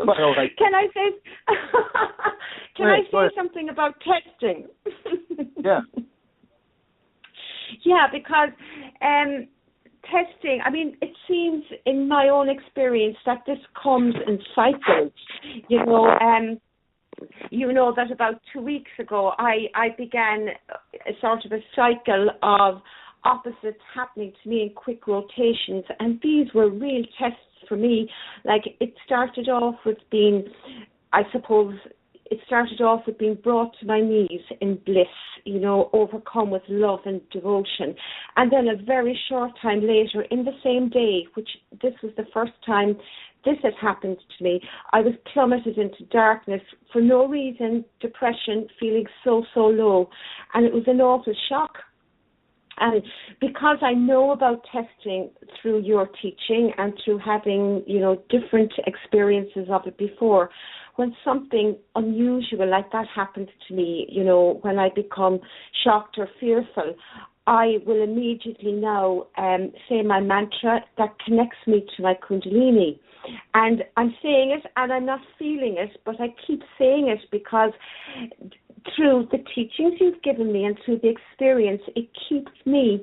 Can I say something about testing? Yeah. Yeah, because testing, I mean, it seems in my own experience that this comes in cycles. You know that about 2 weeks ago I began a sort of a cycle of opposites happening to me in quick rotations, and these were real tests for me. Like, it started off with being brought to my knees in bliss, overcome with love and devotion. And then a very short time later, in the same day, which this was the first time this had happened to me, I was plummeted into darkness for no reason, depression, feeling so low. And it was an awful shock. And because I know about testing through your teaching and through having, different experiences of it before, when something unusual like that happens to me, when I become shocked or fearful, I will immediately now say my mantra that connects me to my Kundalini. And I'm saying it and I'm not feeling it, but I keep saying it because through the teachings you've given me and through the experience, it keeps me,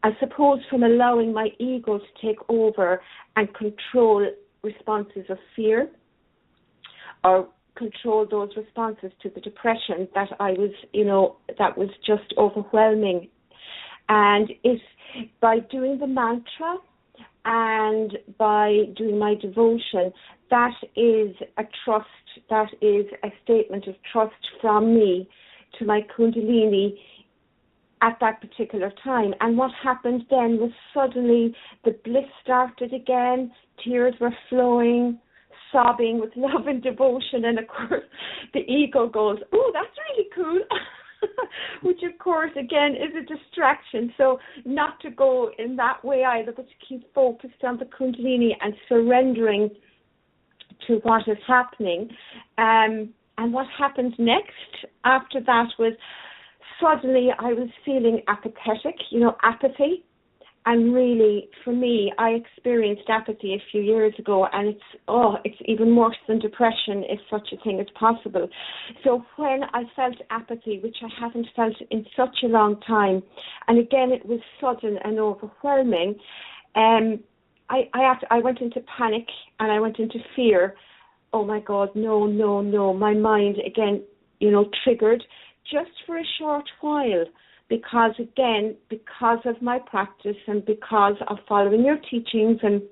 I suppose, from allowing my ego to take over and control responses of fear or control those responses to the depression that I was, that was just overwhelming. And it's by doing the mantra and by doing my devotion, that is a trust, that is a statement of trust from me to my Kundalini at that particular time. And what happened then was suddenly the bliss started again, tears were flowing, sobbing with love and devotion, and of course the ego goes, oh, that's really cool. Which of course again is a distraction, so not to go in that way either, but to keep focused on the Kundalini and surrendering to what is happening. And what happened next after that was suddenly I was feeling apathetic, apathy. And really, for me, I experienced apathy a few years ago, and it's even worse than depression, if such a thing is possible. So when I felt apathy, which I haven't felt in such a long time, and again, it was sudden and overwhelming, I went into panic and I went into fear. Oh my God, no. My mind again, triggered just for a short while. Because of my practice and because of following your teachings, and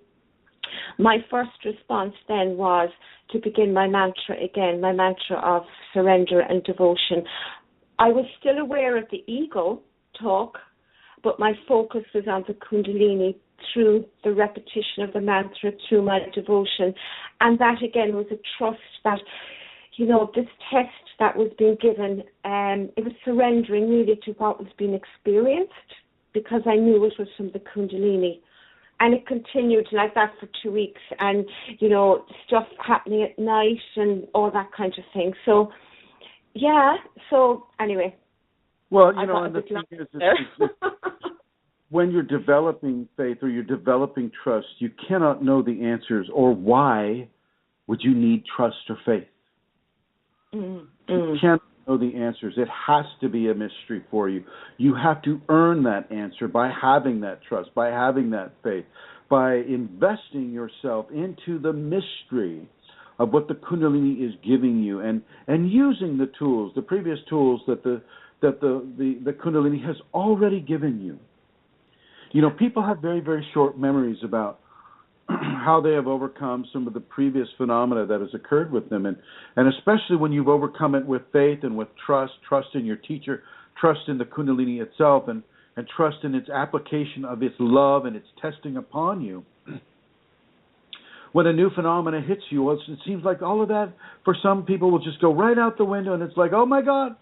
my first response then was to begin my mantra again, my mantra of surrender and devotion. I was still aware of the ego talk, but my focus was on the Kundalini through the repetition of the mantra, through my devotion. And that again was a trust that, this test that was being given, it was surrendering really to what was being experienced, because I knew it was from the Kundalini. And it continued like that for 2 weeks, and, stuff happening at night and all that kind of thing. So, anyway. Well, and the thing is when you're developing faith or you're developing trust, you cannot know the answers, or why would you need trust or faith? You can't know the answers. It has to be a mystery for you. You have to earn that answer by having that trust, by having that faith, by investing yourself into the mystery of what the Kundalini is giving you, and using the tools, the previous tools that the Kundalini has already given you. People have very, very short memories about how they have overcome some of the previous phenomena that has occurred with them, and especially when you've overcome it with faith and with trust in your teacher, trust in the Kundalini itself, and trust in its application of its love and its testing upon you. When a new phenomena hits you, it seems like all of that for some people will just go right out the window, and it's like, oh my God,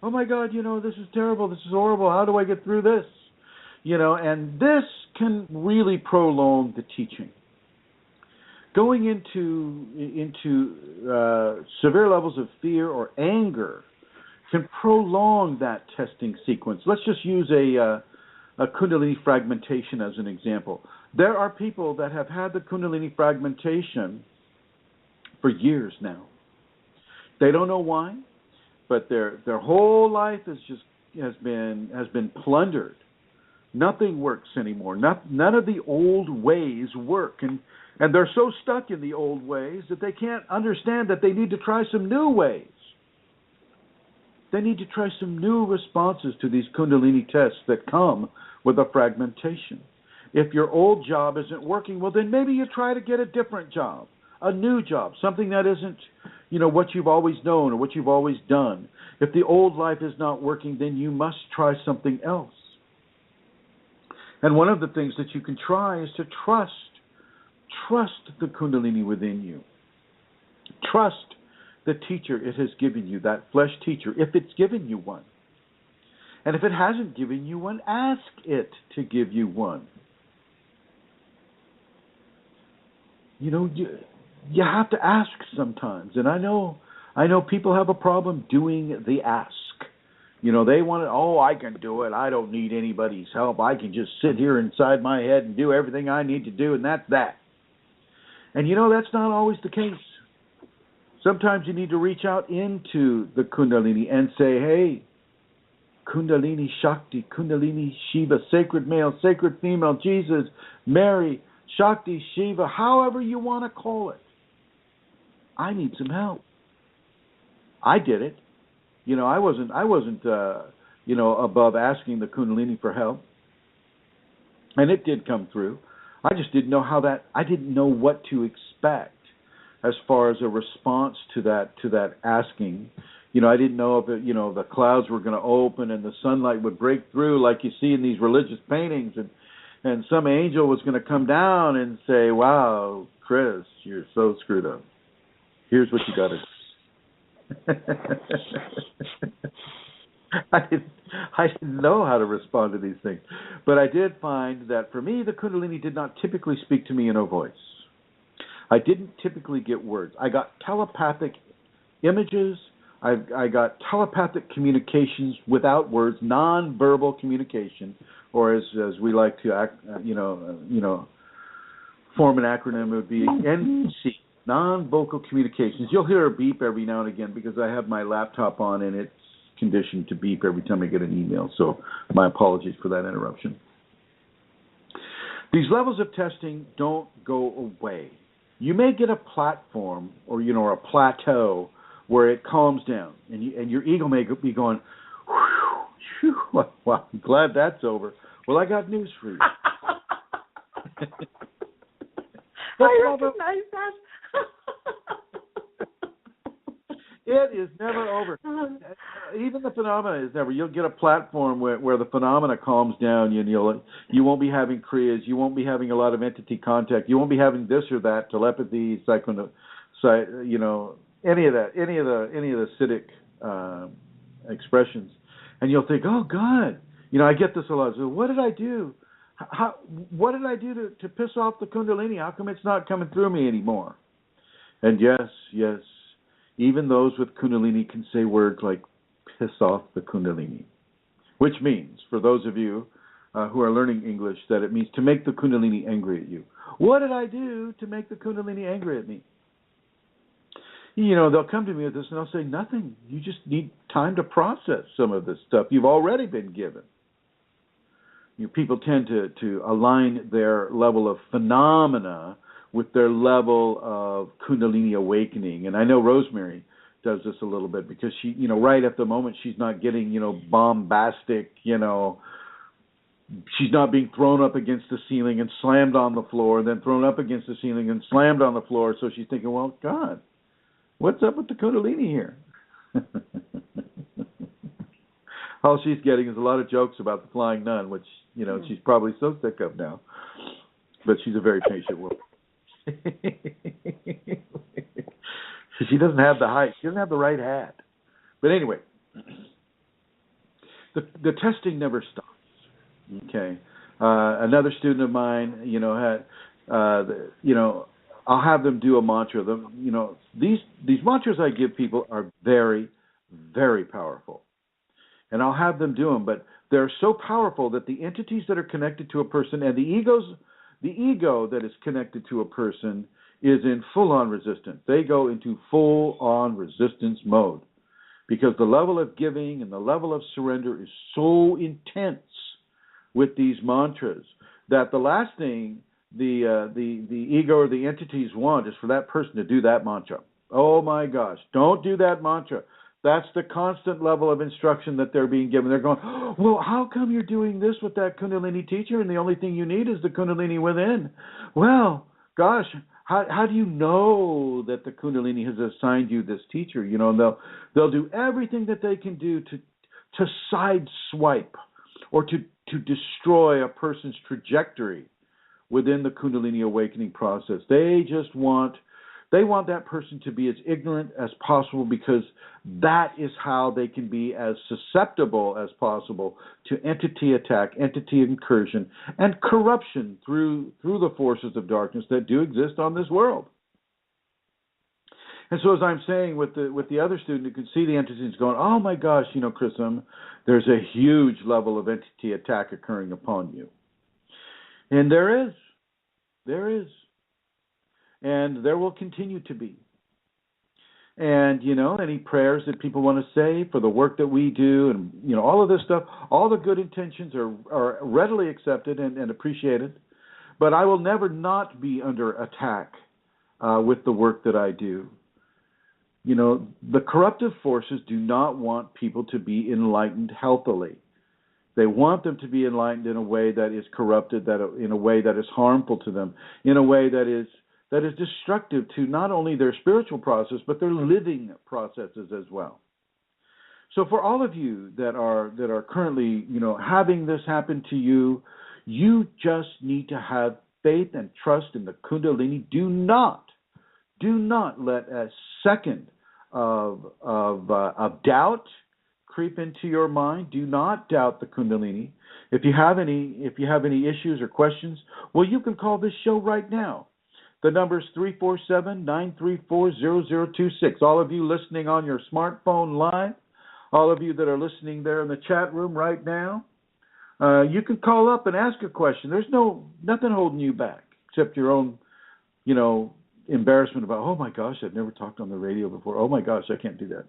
this is terrible, this is horrible, how do I get through this? And this can really prolong the teaching. Going into severe levels of fear or anger can prolong that testing sequence. Let's just use a Kundalini fragmentation as an example. There are people that have had the Kundalini fragmentation for years now. They don't know why, but their whole life has been plundered. Nothing works anymore. None of the old ways work. And they're so stuck in the old ways that they can't understand that they need to try some new ways. They need to try some new responses to these Kundalini tests that come with a fragmentation. If your old job isn't working, well, then maybe you try to get a different job, a new job, something that isn't, what you've always known or what you've always done. If the old life is not working, then you must try something else. And one of the things that you can try is to trust the Kundalini within you. Trust the teacher it has given you, that flesh teacher, if it's given you one. And if it hasn't given you one, ask it to give you one. You have to ask sometimes. And I know people have a problem doing the ask. They want it, I can do it. I don't need anybody's help. I can just sit here inside my head and do everything I need to do, and that's that. And that's not always the case. Sometimes you need to reach out into the Kundalini and say, hey, Kundalini Shakti, Kundalini Shiva, sacred male, sacred female, Jesus, Mary, Shakti, Shiva, however you want to call it. I need some help. I did it. I wasn't above asking the Kundalini for help, and it did come through. I just didn't know I didn't know what to expect as far as a response to that asking. I didn't know if the clouds were going to open and the sunlight would break through like you see in these religious paintings, and some angel was going to come down and say, "Wow, Chris, you're so screwed up. Here's what you got to do." I didn't know how to respond to these things. But I did find that for me, the Kundalini did not typically speak to me in a voice. I didn't typically get words. I got telepathic images. I got telepathic communications without words, non-verbal communication, or as we like to form an acronym, it would be NVC, non-vocal communications. You'll hear a beep every now and again because I have my laptop on and it's conditioned to beep every time I get an email. So my apologies for that interruption. These levels of testing don't go away. You may get a platform or a plateau where it calms down, and your ego may be going, whew, well, I'm glad that's over. Well, I got news for you. I recognize that. It is never over. Even the phenomena is never. You'll get a platform where the phenomena calms down. You won't be having kriyas. You won't be having a lot of entity contact. You won't be having this or that, telepathy, any of the acidic expressions. And you'll think, oh God, I get this a lot. So what did I do? What did I do to piss off the Kundalini? How come it's not coming through me anymore? And yes, even those with Kundalini can say words like piss off the Kundalini, which means, for those of you who are learning English, that it means to make the Kundalini angry at you. What did I do to make the Kundalini angry at me? They'll come to me with this and they'll say, nothing. You just need time to process some of this stuff you've already been given. People tend to align their level of phenomena with their level of Kundalini awakening. And I know Rosemary does this a little bit because she, right at the moment, she's not getting, bombastic, she's not being thrown up against the ceiling and slammed on the floor, and then thrown up against the ceiling and slammed on the floor. So she's thinking, well, God, what's up with the Kundalini here? All she's getting is a lot of jokes about the flying nun, which, she's probably so sick of now. But she's a very patient woman. She doesn't have the height. She doesn't have the right hat. But anyway, the testing never stops. Okay. Another student of mine, had, I'll have them do a mantra. These mantras I give people are very, very powerful. And I'll have them do them, but they're so powerful that the entities that are connected to a person and the ego that is connected to a person is in full-on resistance. They go into full-on resistance mode because the level of giving and the level of surrender is so intense with these mantras that the last thing the ego or the entities want is for that person to do that mantra. Oh my gosh, don't do that mantra. That's the constant level of instruction that they're being given. They're going, oh, well, how come you're doing this with that Kundalini teacher and the only thing you need is the Kundalini within? Well, gosh, how do you know that the Kundalini has assigned you this teacher? They'll do everything that they can do to sideswipe or to destroy a person's trajectory within the Kundalini awakening process. They want that person to be as ignorant as possible because that is how they can be as susceptible as possible to entity attack, entity incursion, and corruption through the forces of darkness that do exist on this world. And so as I'm saying with the other student, you can see the entities going, oh my gosh, Chrism, there's a huge level of entity attack occurring upon you. And there is. And there will continue to be. And, any prayers that people want to say for the work that we do and, all of this stuff, all the good intentions are readily accepted and appreciated. But I will never not be under attack with the work that I do. The corruptive forces do not want people to be enlightened healthily. They want them to be enlightened in a way that is corrupted, in a way that is harmful to them, in a way that is destructive to not only their spiritual process, but their living processes as well. So for all of you that are currently, having this happen to you, you just need to have faith and trust in the Kundalini. Do not let a second of doubt creep into your mind. Do not doubt the Kundalini. If you have any issues or questions, well, you can call this show right now. The number is 347-934-0026. All of you listening on your smartphone live, all of you that are listening there in the chat room right now, you can call up and ask a question. There's nothing holding you back except your own, embarrassment about, oh my gosh, I've never talked on the radio before. Oh my gosh, I can't do that.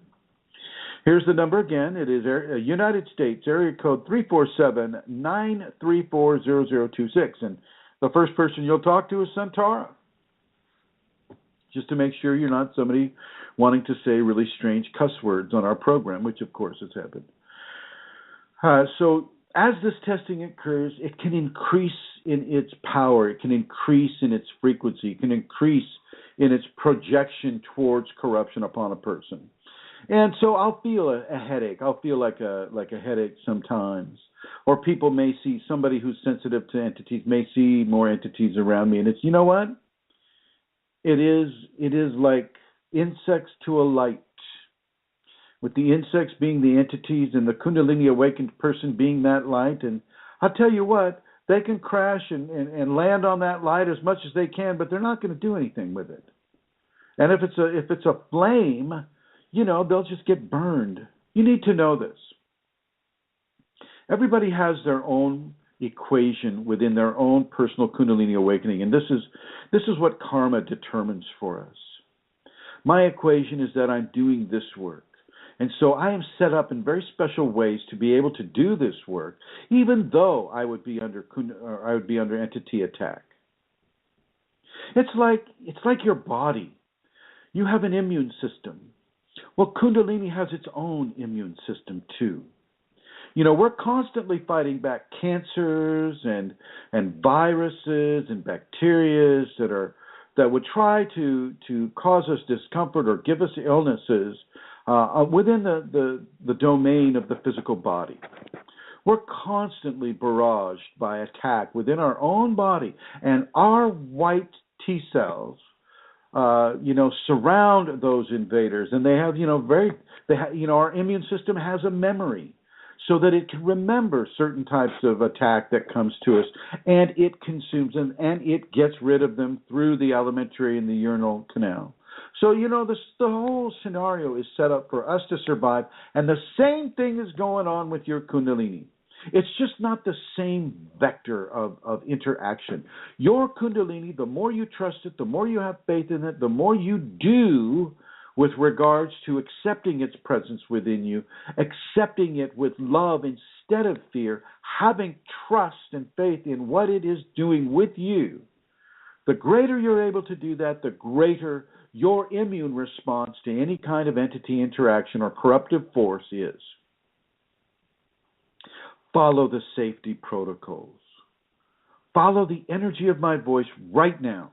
Here's the number again. It is United States, area code 347-934-0026. And the first person you'll talk to is Santara. Just to make sure you're not somebody wanting to say really strange cuss words on our program, which of course has happened. So as this testing occurs, it can increase in its power, it can increase in its frequency, it can increase in its projection towards corruption upon a person. And so I'll feel a headache. I'll feel like a headache sometimes. Or people may see, somebody who's sensitive to entities may see more entities around me, and it's, you know what? It is like insects to a light, with the insects being the entities and the Kundalini awakened person being that light. And I'll tell you what, they can crash and land on that light as much as they can, but they're not going to do anything with it. And if it's a flame, they'll just get burned. You need to know this. Everybody has their own equation within their own personal Kundalini awakening, and this is what karma determines for us. My equation is that I'm doing this work, and so I am set up in very special ways to be able to do this work, even though I would be under entity attack. It's like your body. You have an immune system. Well, Kundalini has its own immune system too. We're constantly fighting back cancers and viruses and bacteria that would try to cause us discomfort or give us illnesses within the domain of the physical body. We're constantly barraged by attack within our own body, and our white T cells surround those invaders, and they have, our immune system has a memory so that it can remember certain types of attack that comes to us, and it consumes them, and it gets rid of them through the alimentary and the urinal canal. So, the whole scenario is set up for us to survive, and the same thing is going on with your Kundalini. It's just not the same vector of interaction. Your Kundalini, the more you trust it, the more you have faith in it, the more you do with regards to accepting its presence within you, accepting it with love instead of fear, having trust and faith in what it is doing with you. The greater you're able to do that, the greater your immune response to any kind of entity interaction or corruptive force is. Follow the safety protocols. Follow the energy of my voice right now.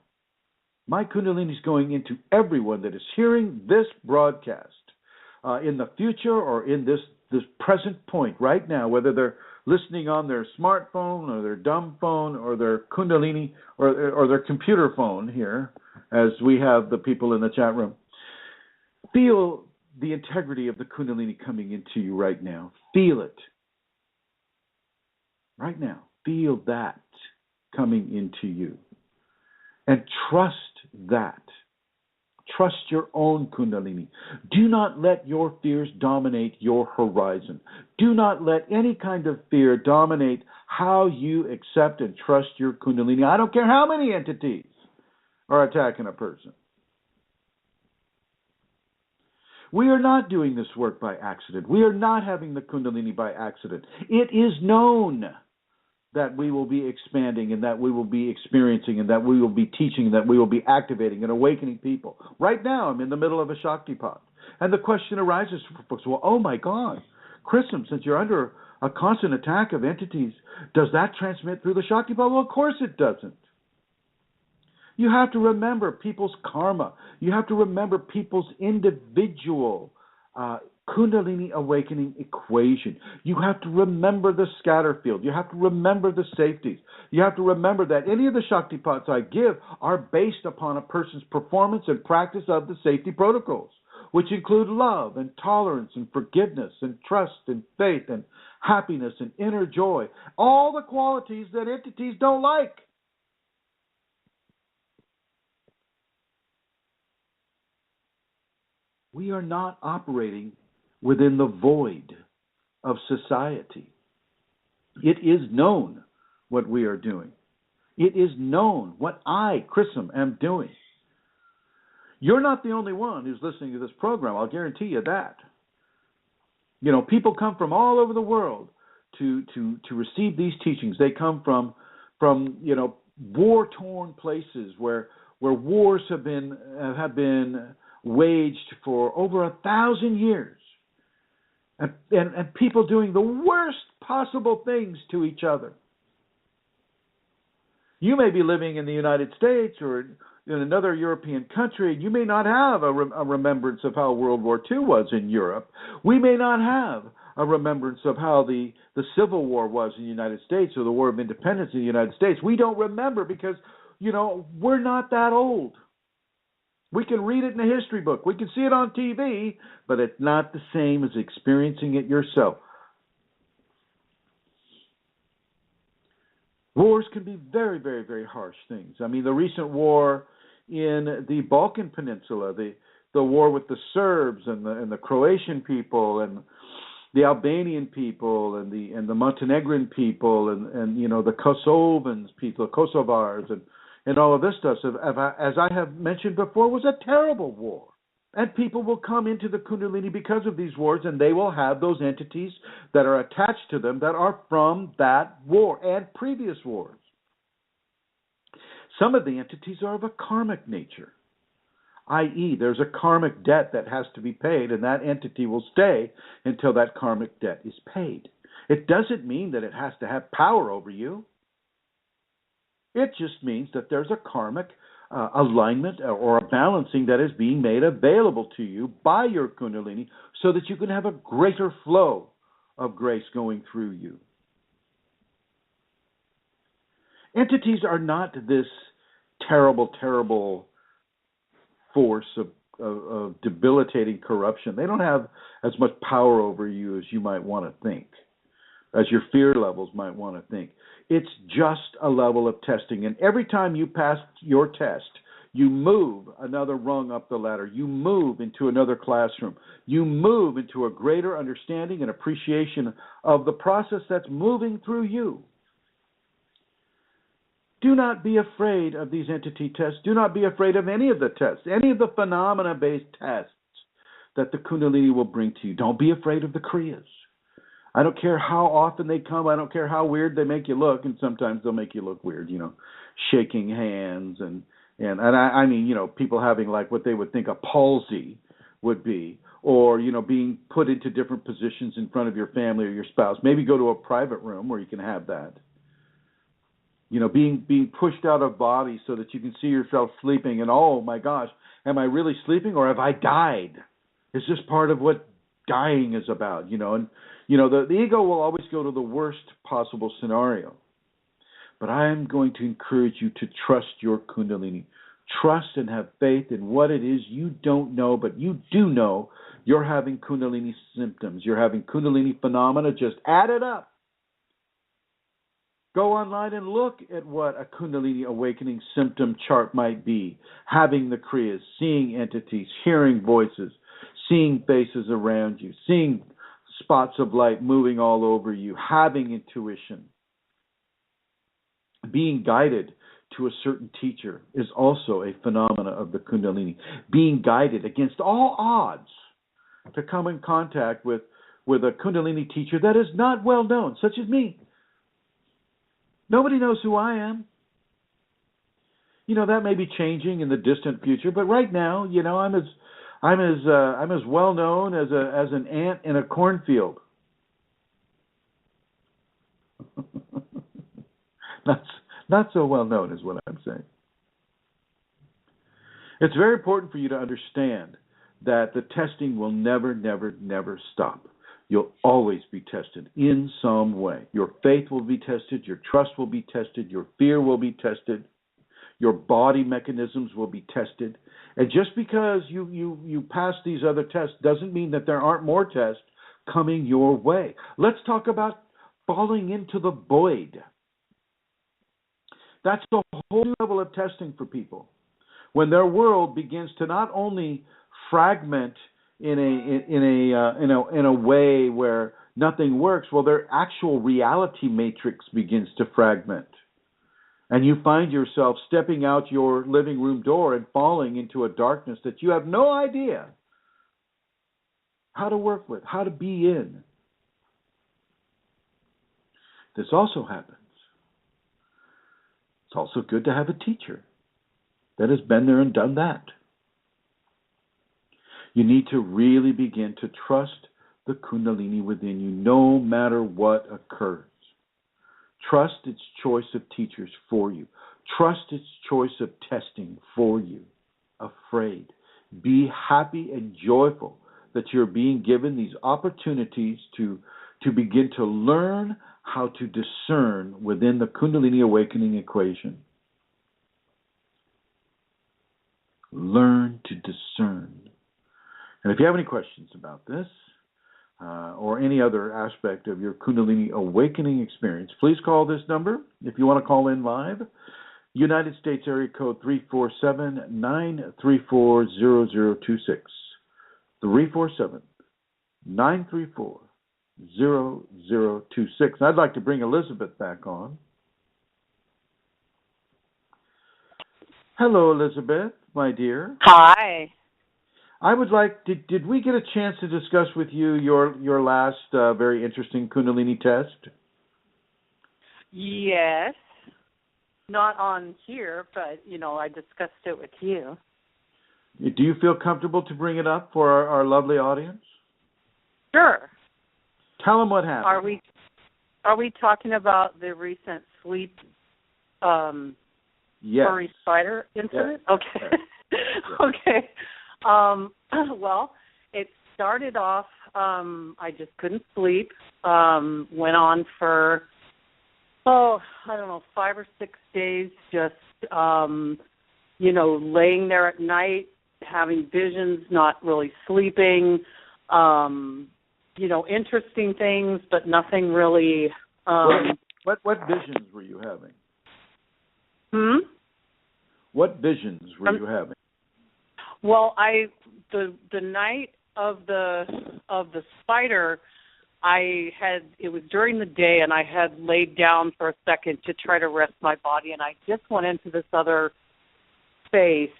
My Kundalini is going into everyone that is hearing this broadcast in the future or in this present point right now, whether they're listening on their smartphone or their dumb phone or their Kundalini or their computer phone here, as we have the people in the chat room. Feel the integrity of the Kundalini coming into you right now. Feel it. Right now. Feel that coming into you. And trust that. Trust your own Kundalini. Do not let your fears dominate your horizon. Do not let any kind of fear dominate how you accept and trust your Kundalini. I don't care how many entities are attacking a person. We are not doing this work by accident. We are not having the Kundalini by accident. It is known that we will be expanding and that we will be experiencing and that we will be teaching and that we will be activating and awakening people. Right now, I'm in the middle of a Shaktipat. And the question arises for folks, well, oh my God, Chrism, since you're under a constant attack of entities, does that transmit through the Shaktipat? Well, of course it doesn't. You have to remember people's karma. You have to remember people's individual Kundalini awakening equation. You have to remember the scatter field. You have to remember the safeties. You have to remember that any of the Shaktipats I give are based upon a person's performance and practice of the safety protocols, which include love and tolerance and forgiveness and trust and faith and happiness and inner joy. All the qualities that entities don't like. we are not operating within the void of society. It is known what we are doing. It is known what I, Chrism, am doing. You're not the only one who's listening to this program. I'll guarantee you that. You know, people come from all over the world to receive these teachings. They come from war-torn places where wars have been waged for over 1,000 years, and people doing the worst possible things to each other. You may be living in the United States or in another European country, and you may not have a remembrance of how World War II was in Europe. We may not have a remembrance of how the Civil War was in the United States or the War of Independence in the United States. We don't remember because, we're not that old. We can read it in a history book. We can see it on TV, but it's not the same as experiencing it yourself. Wars can be very, very, very harsh things. I mean, the recent war in the Balkan Peninsula, the war with the Serbs and the Croatian people and the Albanian people and the Montenegrin people and the Kosovans people, Kosovars and all of this stuff, as I have mentioned before, was a terrible war. And people will come into the Kundalini because of these wars, and they will have those entities that are attached to them that are from that war and previous wars. Some of the entities are of a karmic nature, i.e., there's a karmic debt that has to be paid, and that entity will stay until that karmic debt is paid. It doesn't mean that it has to have power over you. It just means that there's a karmic alignment or a balancing that is being made available to you by your Kundalini so that you can have a greater flow of grace going through you. Entities are not this terrible, terrible force of debilitating corruption. They don't have as much power over you as you might want to think, as your fear levels might want to think. It's just a level of testing. And every time you pass your test, you move another rung up the ladder. You move into another classroom. You move into a greater understanding and appreciation of the process that's moving through you. Do not be afraid of these entity tests. Do not be afraid of any of the tests, any of the phenomena-based tests that the Kundalini will bring to you. Don't be afraid of the Kriyas. I don't care how often they come. I don't care how weird they make you look, and sometimes they'll make you look weird, shaking hands and I mean, people having like what they would think a palsy would be, or, being put into different positions in front of your family or your spouse. Maybe go to a private room where you can have that. Being pushed out of body so that you can see yourself sleeping and, oh my gosh, am I really sleeping or have I died? Is this part of what dying is about, and the ego will always go to the worst possible scenario. But I am going to encourage you to trust your Kundalini. Trust and have faith in what it is you don't know, but you do know you're having Kundalini symptoms. You're having Kundalini phenomena. Just add it up. Go online and look at what a Kundalini awakening symptom chart might be. Having the Kriyas, seeing entities, hearing voices, seeing faces around you, seeing spots of light moving all over you, having intuition. Being guided to a certain teacher is also a phenomena of the Kundalini. Being guided against all odds to come in contact with a Kundalini teacher that is not well known, such as me. Nobody knows who I am. That may be changing in the distant future, but right now, I'm as well known as an ant in a cornfield. Not so well known is what I'm saying. It's very important for you to understand that the testing will never, never, never stop. You'll always be tested in some way. Your faith will be tested, your trust will be tested, your fear will be tested, your body mechanisms will be tested. And just because you pass these other tests doesn't mean that there aren't more tests coming your way. Let's talk about falling into the void. That's a whole new level of testing for people. When their world begins to not only fragment in a way where nothing works, well, their actual reality matrix begins to fragment. And you find yourself stepping out your living room door and falling into a darkness that you have no idea how to work with, how to be in. This also happens. It's also good to have a teacher that has been there and done that. You need to really begin to trust the Kundalini within you, no matter what occurs. Trust its choice of teachers for you. Trust its choice of testing for you. Afraid. Be happy and joyful that you're being given these opportunities to begin to learn how to discern within the Kundalini awakening equation. Learn to discern. And if you have any questions about this, or any other aspect of your Kundalini awakening experience, please call this number if you want to call in live. United States area code 347-934-0026. 347-934-0026. I'd like to bring Elizabeth back on. Hello, Elizabeth, my dear. Hi. I would like, did we get a chance to discuss with you your last very interesting Kundalini test? Yes. Not on here, but, I discussed it with you. Do you feel comfortable to bring it up for our lovely audience? Sure. Tell them what happened. Are we talking about the recent sleep furry spider incident? Yes. Okay. Yes. Okay. Well, it started off, I just couldn't sleep, went on for, 5 or 6 days, just, laying there at night, having visions, not really sleeping, interesting things, but nothing really. What visions were you having? What visions were you having? Well, the night of the spider, it was during the day, and I had laid down for a second to try to rest my body, and I just went into this other space,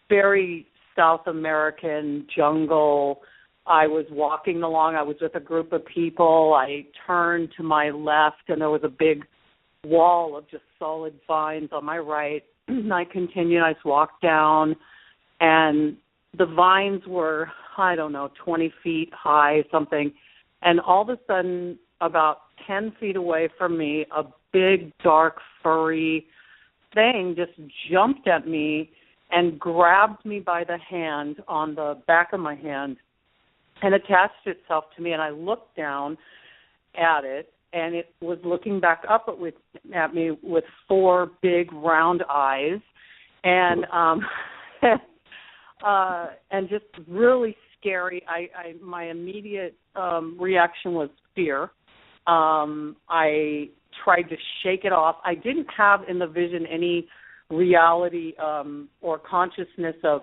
very South American jungle. I was walking along. I was with a group of people. I turned to my left, and there was a big wall of just solid vines on my right. I continued. I just walked down, and the vines were, 20 feet high, something. And all of a sudden, about 10 feet away from me, a big, dark, furry thing just jumped at me and grabbed me by the hand on the back of my hand and attached itself to me. And I looked down at it, and it was looking back up at me with 4 big round eyes, and and just really scary. My immediate reaction was fear. I tried to shake it off. I didn't have in the vision any reality or consciousness of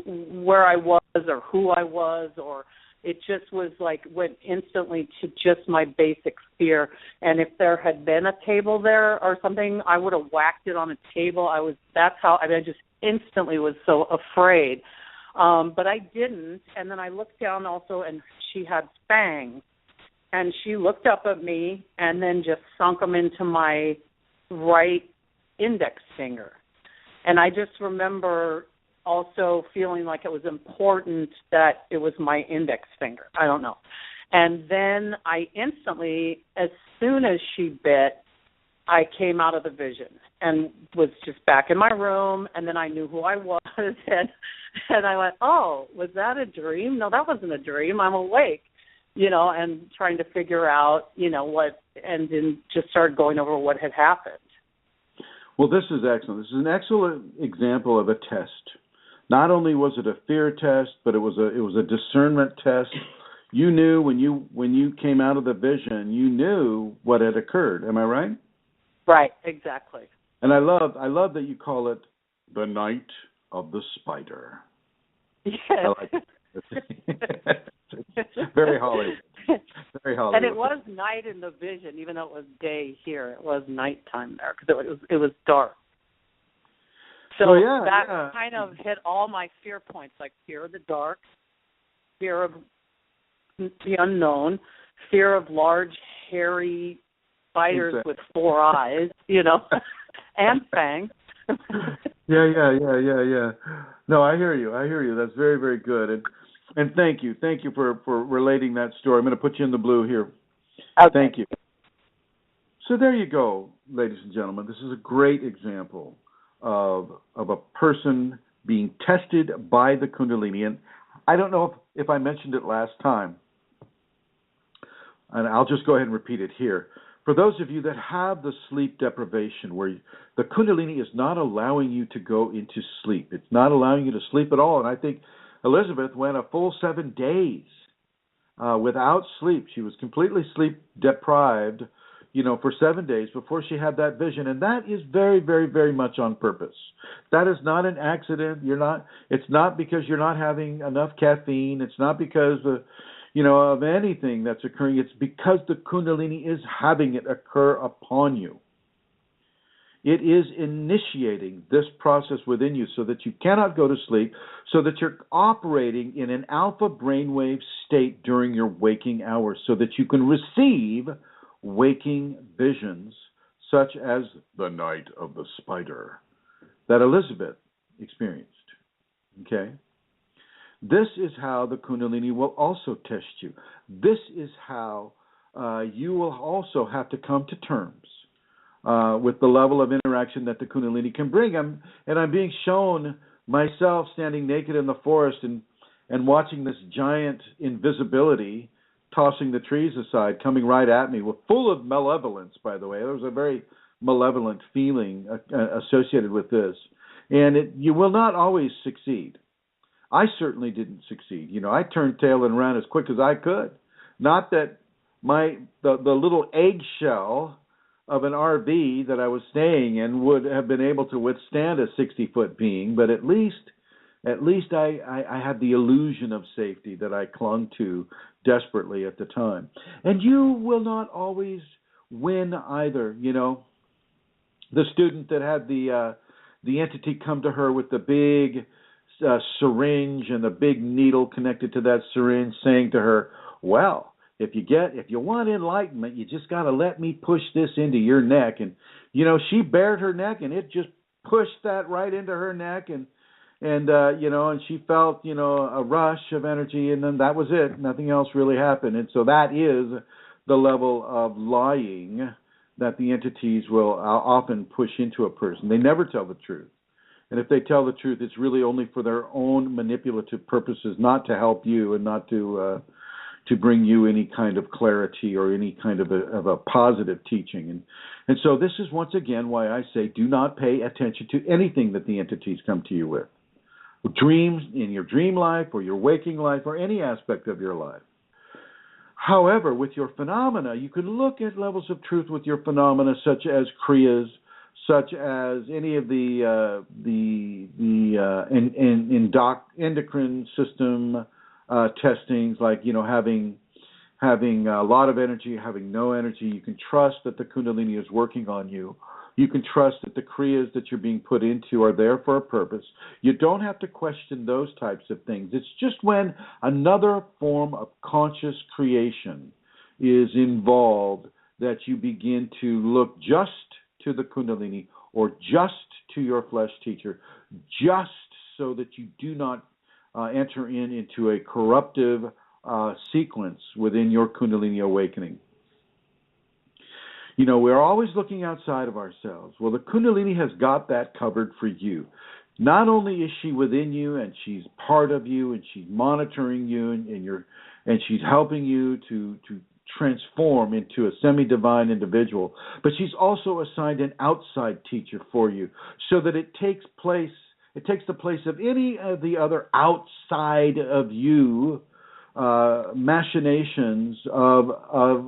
where I was or who I was, or it just was went instantly to just my basic fear. And if there had been a table there or something, I would have whacked it on a table. I just instantly was so afraid. But I didn't. And then I looked down also, and she had fangs. And she looked up at me and then just sunk them into my right index finger. And I just remember also feeling like it was important that it was my index finger. I don't know. And then I instantly, as soon as she bit, I came out of the vision and was just back in my room, and then I knew who I was, and I went, oh, was that a dream? No, that wasn't a dream. I'm awake, and trying to figure out, what, and then just started going over what had happened. Well, this is excellent. This is an excellent example of a test. Not only was it a fear test, but it was a discernment test. You knew when you came out of the vision, you knew what had occurred. Am I right? Right, exactly. And I love that you call it the night of the spider. Yes. I like it. It's very Hollywood. Very Hollywood. And it was night in the vision, even though it was day here. It was nighttime there because it was dark. So that kind of hit all my fear points, like fear of the dark, fear of the unknown, fear of large, hairy spiders with 4 eyes, and fangs. Yeah. No, I hear you. That's very, very good. And thank you for relating that story. I'm going to put you in the blue here. Okay. Thank you. So there you go, ladies and gentlemen. This is a great example of a person being tested by the Kundalini. And I don't know if I mentioned it last time, and I'll just go ahead and repeat it here. For those of you that have the sleep deprivation, where the Kundalini is not allowing you to go into sleep, it's not allowing you to sleep at all. And I think Elizabeth went a full 7 days without sleep. She was completely sleep deprived, for 7 days before she had that vision. And that is very, very, very much on purpose. That is not an accident. It's not because you're not having enough caffeine. It's not because of anything that's occurring. It's because the Kundalini is having it occur upon you. It is initiating this process within you so that you cannot go to sleep, so that you're operating in an alpha brainwave state during your waking hours, so that you can receive waking visions such as the night of the spider that Elizabeth experienced. Okay? This is how the Kundalini will also test you. This is how you will also have to come to terms with the level of interaction that the Kundalini can bring. I'm being shown myself standing naked in the forest and watching this giant invisibility tossing the trees aside, coming right at me, full of malevolence, by the way. There was a very malevolent feeling associated with this. And you will not always succeed. I certainly didn't succeed. I turned tail and ran as quick as I could. Not that the little eggshell of an RV that I was staying in would have been able to withstand a 60-foot being, but at least I had the illusion of safety that I clung to desperately at the time. And you will not always win either. The student that had the entity come to her with the big syringe and the big needle connected to that syringe, saying to her, well, if you want enlightenment, you just got to let me push this into your neck. And she bared her neck, and it just pushed that right into her neck, and she felt a rush of energy, and then that was it. Nothing else really happened. And so that is the level of lying that the entities will often push into a person. They never tell the truth. And if they tell the truth, it's really only for their own manipulative purposes, not to help you and not to bring you any kind of clarity or any kind of a positive teaching. And so this is once again why I say do not pay attention to anything that the entities come to you with. Dreams in your dream life or your waking life or any aspect of your life. However, with your phenomena, you can look at levels of truth with your phenomena such as Kriyas, such as any of the endocrine system testings, like having a lot of energy, having no energy. You can trust that the Kundalini is working on you. You can trust that the Kriyas that you're being put into are there for a purpose. You don't have to question those types of things. It's just when another form of conscious creation is involved that you begin to look just to the Kundalini or just to your flesh teacher, just so that you do not enter into a corruptive sequence within your Kundalini awakening. We're always looking outside of ourselves. Well, the Kundalini has got that covered for you. Not only is she within you and she's part of you and she's monitoring you and she's helping you to transform into a semi-divine individual, but she's also assigned an outside teacher for you so that it takes the place of any of the other outside of you machinations of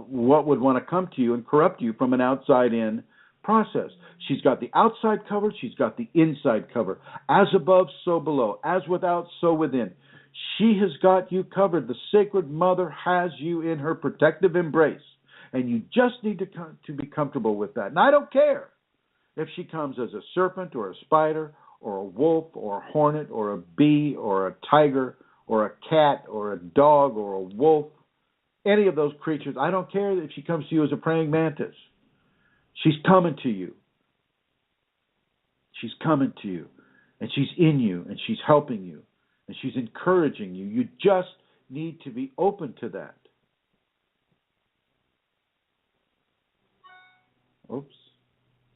what would want to come to you and corrupt you from an outside-in process. She's got the outside covered. She's got the inside cover. As above, so below. As without, so within. She has got you covered. The Sacred Mother has you in her protective embrace. And you just need to be comfortable with that. And I don't care if she comes as a serpent or a spider or a wolf or a hornet or a bee or a tiger or a cat or a dog or a wolf, any of those creatures. I don't care if she comes to you as a praying mantis. She's coming to you. She's coming to you. And she's in you, and she's helping you, and she's encouraging you. You just need to be open to that. Oops,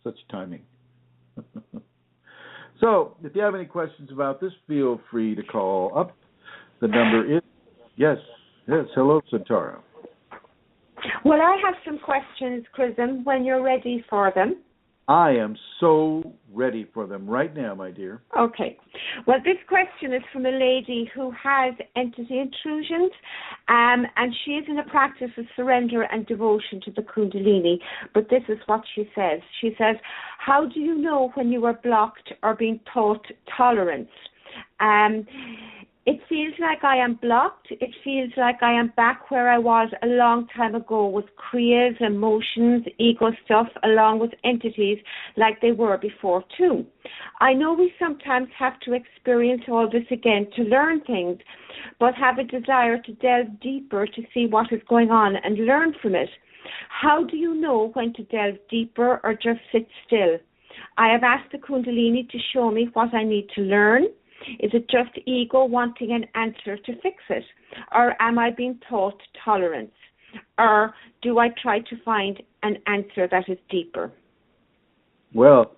such timing. So, if you have any questions about this, feel free to call up. The number is, yes, hello, Santara. Well, I have some questions, Chrism, when you're ready for them. I am so ready for them right now, my dear. Okay. Well, this question is from a lady who has entity intrusions, and she is in a practice of surrender and devotion to the Kundalini. But this is what she says. She says, how do you know when you are blocked or being taught tolerance? It feels like I am blocked. It feels like I am back where I was a long time ago with kriyas, emotions, ego stuff, along with entities like they were before too. I know we sometimes have to experience all this again to learn things, but have a desire to delve deeper to see what is going on and learn from it. How do you know when to delve deeper or just sit still? I have asked the Kundalini to show me what I need to learn. Is it just ego wanting an answer to fix it? Or am I being taught tolerance? Or do I try to find an answer that is deeper? Well,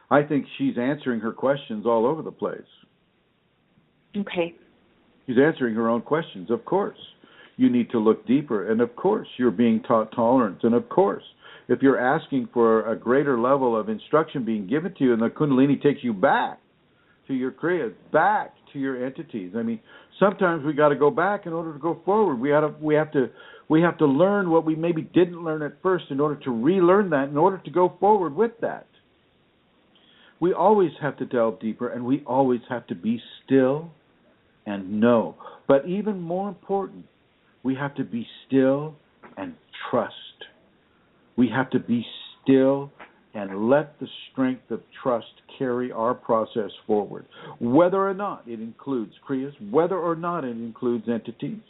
I think she's answering her questions all over the place. Okay. She's answering her own questions, of course. You need to look deeper, and of course you're being taught tolerance, and of course if you're asking for a greater level of instruction being given to you, and the Kundalini takes you back to your kriyas, back to your entities. I mean, sometimes we got to go back in order to go forward. We have to learn what we maybe didn't learn at first in order to relearn that, in order to go forward with that. We always have to delve deeper, and we always have to be still and know. But even more important, we have to be still and trust. We have to be still and let the strength of trust carry our process forward, whether or not it includes kriyas, whether or not it includes entities.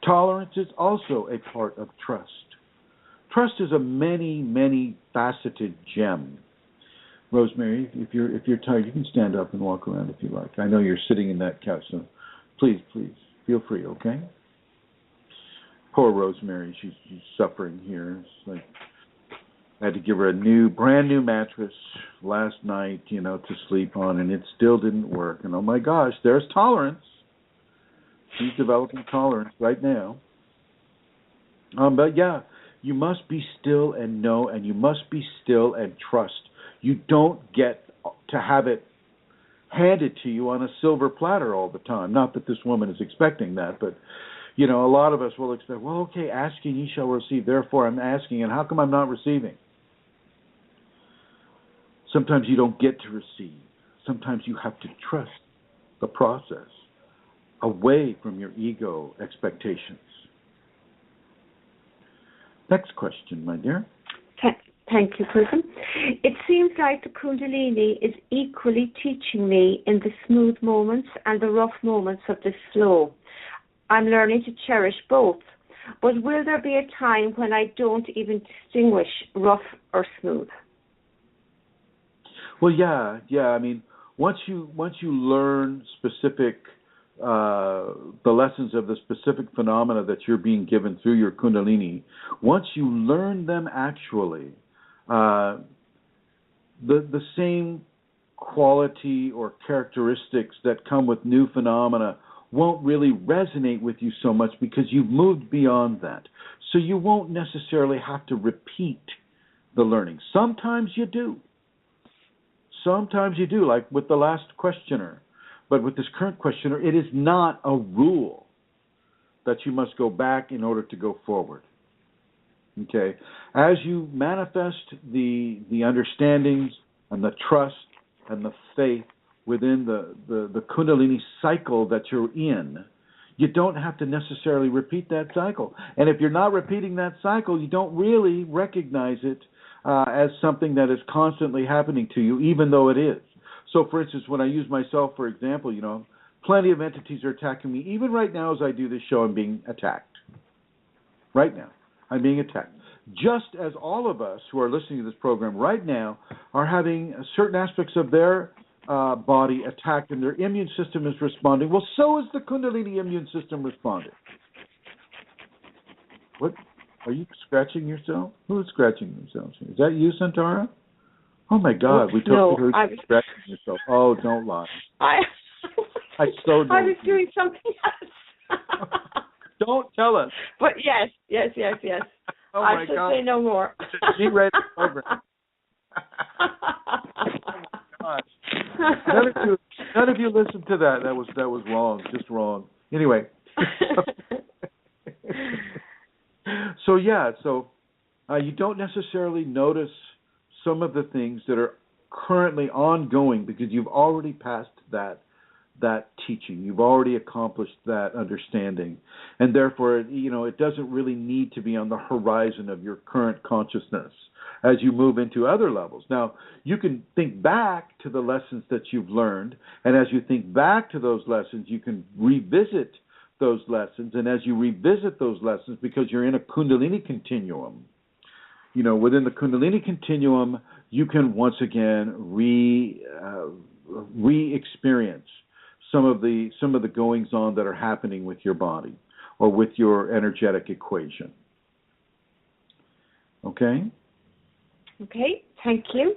Tolerance is also a part of trust. Trust is a many, many faceted gem. Rosemary, if you're tired, you can stand up and walk around if you like. I know you're sitting in that couch, so please, feel free, okay? Poor Rosemary, she's suffering here. It's like I had to give her a brand new mattress last night, to sleep on, and it still didn't work. And oh my gosh, there's tolerance. She's developing tolerance right now. But yeah, you must be still and know, and you must be still and trust. You don't get to have it handed to you on a silver platter all the time. Not that this woman is expecting that, but a lot of us will expect, well, okay, asking ye shall receive, therefore I'm asking, and how come I'm not receiving? Sometimes you don't get to receive. Sometimes you have to trust the process away from your ego expectations. Next question, my dear. Thank you, Chrism. It seems like the Kundalini is equally teaching me in the smooth moments and the rough moments of the flow. I'm learning to cherish both. But will there be a time when I don't even distinguish rough or smooth? Well, yeah. I mean, once you learn specific the lessons of the specific phenomena that you're being given through your Kundalini, once you learn them actually, the same quality or characteristics that come with new phenomena won't really resonate with you so much because you've moved beyond that. So you won't necessarily have to repeat the learning. Sometimes you do. Like with the last questioner. But with this current questioner, it is not a rule that you must go back in order to go forward. Okay? As you manifest the understandings and the trust and the faith within the Kundalini cycle that you're in, you don't have to necessarily repeat that cycle. And if you're not repeating that cycle, you don't really recognize it as something that is constantly happening to you, even though it is. So, for instance, when I use myself, for example, plenty of entities are attacking me. Even right now as I do this show, I'm being attacked. Right now, I'm being attacked. Just as all of us who are listening to this program right now are having certain aspects of their body attacked and their immune system is responding, well, so is the Kundalini immune system responding. What? Are you scratching yourself? Who's scratching themselves? Is that you, Santara? Oh, my God. We totally heard you scratching yourself. Oh, don't lie. I was doing something else. Don't tell us. But yes. Oh, I should say no more. G-rated program. Gosh. None of you listened to that. That was wrong. Just wrong. Anyway. So you don't necessarily notice some of the things that are currently ongoing because you've already passed that teaching. You've already accomplished that understanding. And therefore, it doesn't really need to be on the horizon of your current consciousness as you move into other levels. Now, you can think back to the lessons that you've learned, and as you think back to those lessons, you can revisit those lessons. And as you revisit those lessons, because you're in a Kundalini continuum, within the Kundalini continuum, you can once again re-experience some of the goings on that are happening with your body or with your energetic equation. Okay? Okay, thank you.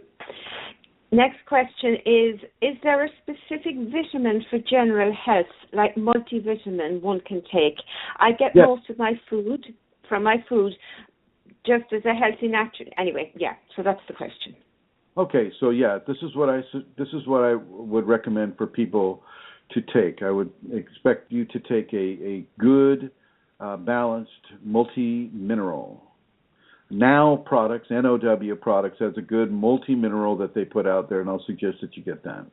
Next question is there a specific vitamin for general health, like multivitamin one can take? I get most of my food from my food just as a healthy natural. Anyway, so that's the question. Okay, so this is what I would recommend for people to take. I would expect you to take a good, balanced multi-mineral. Now products, NOW products, has a good multi-mineral that they put out there, and I'll suggest that you get that.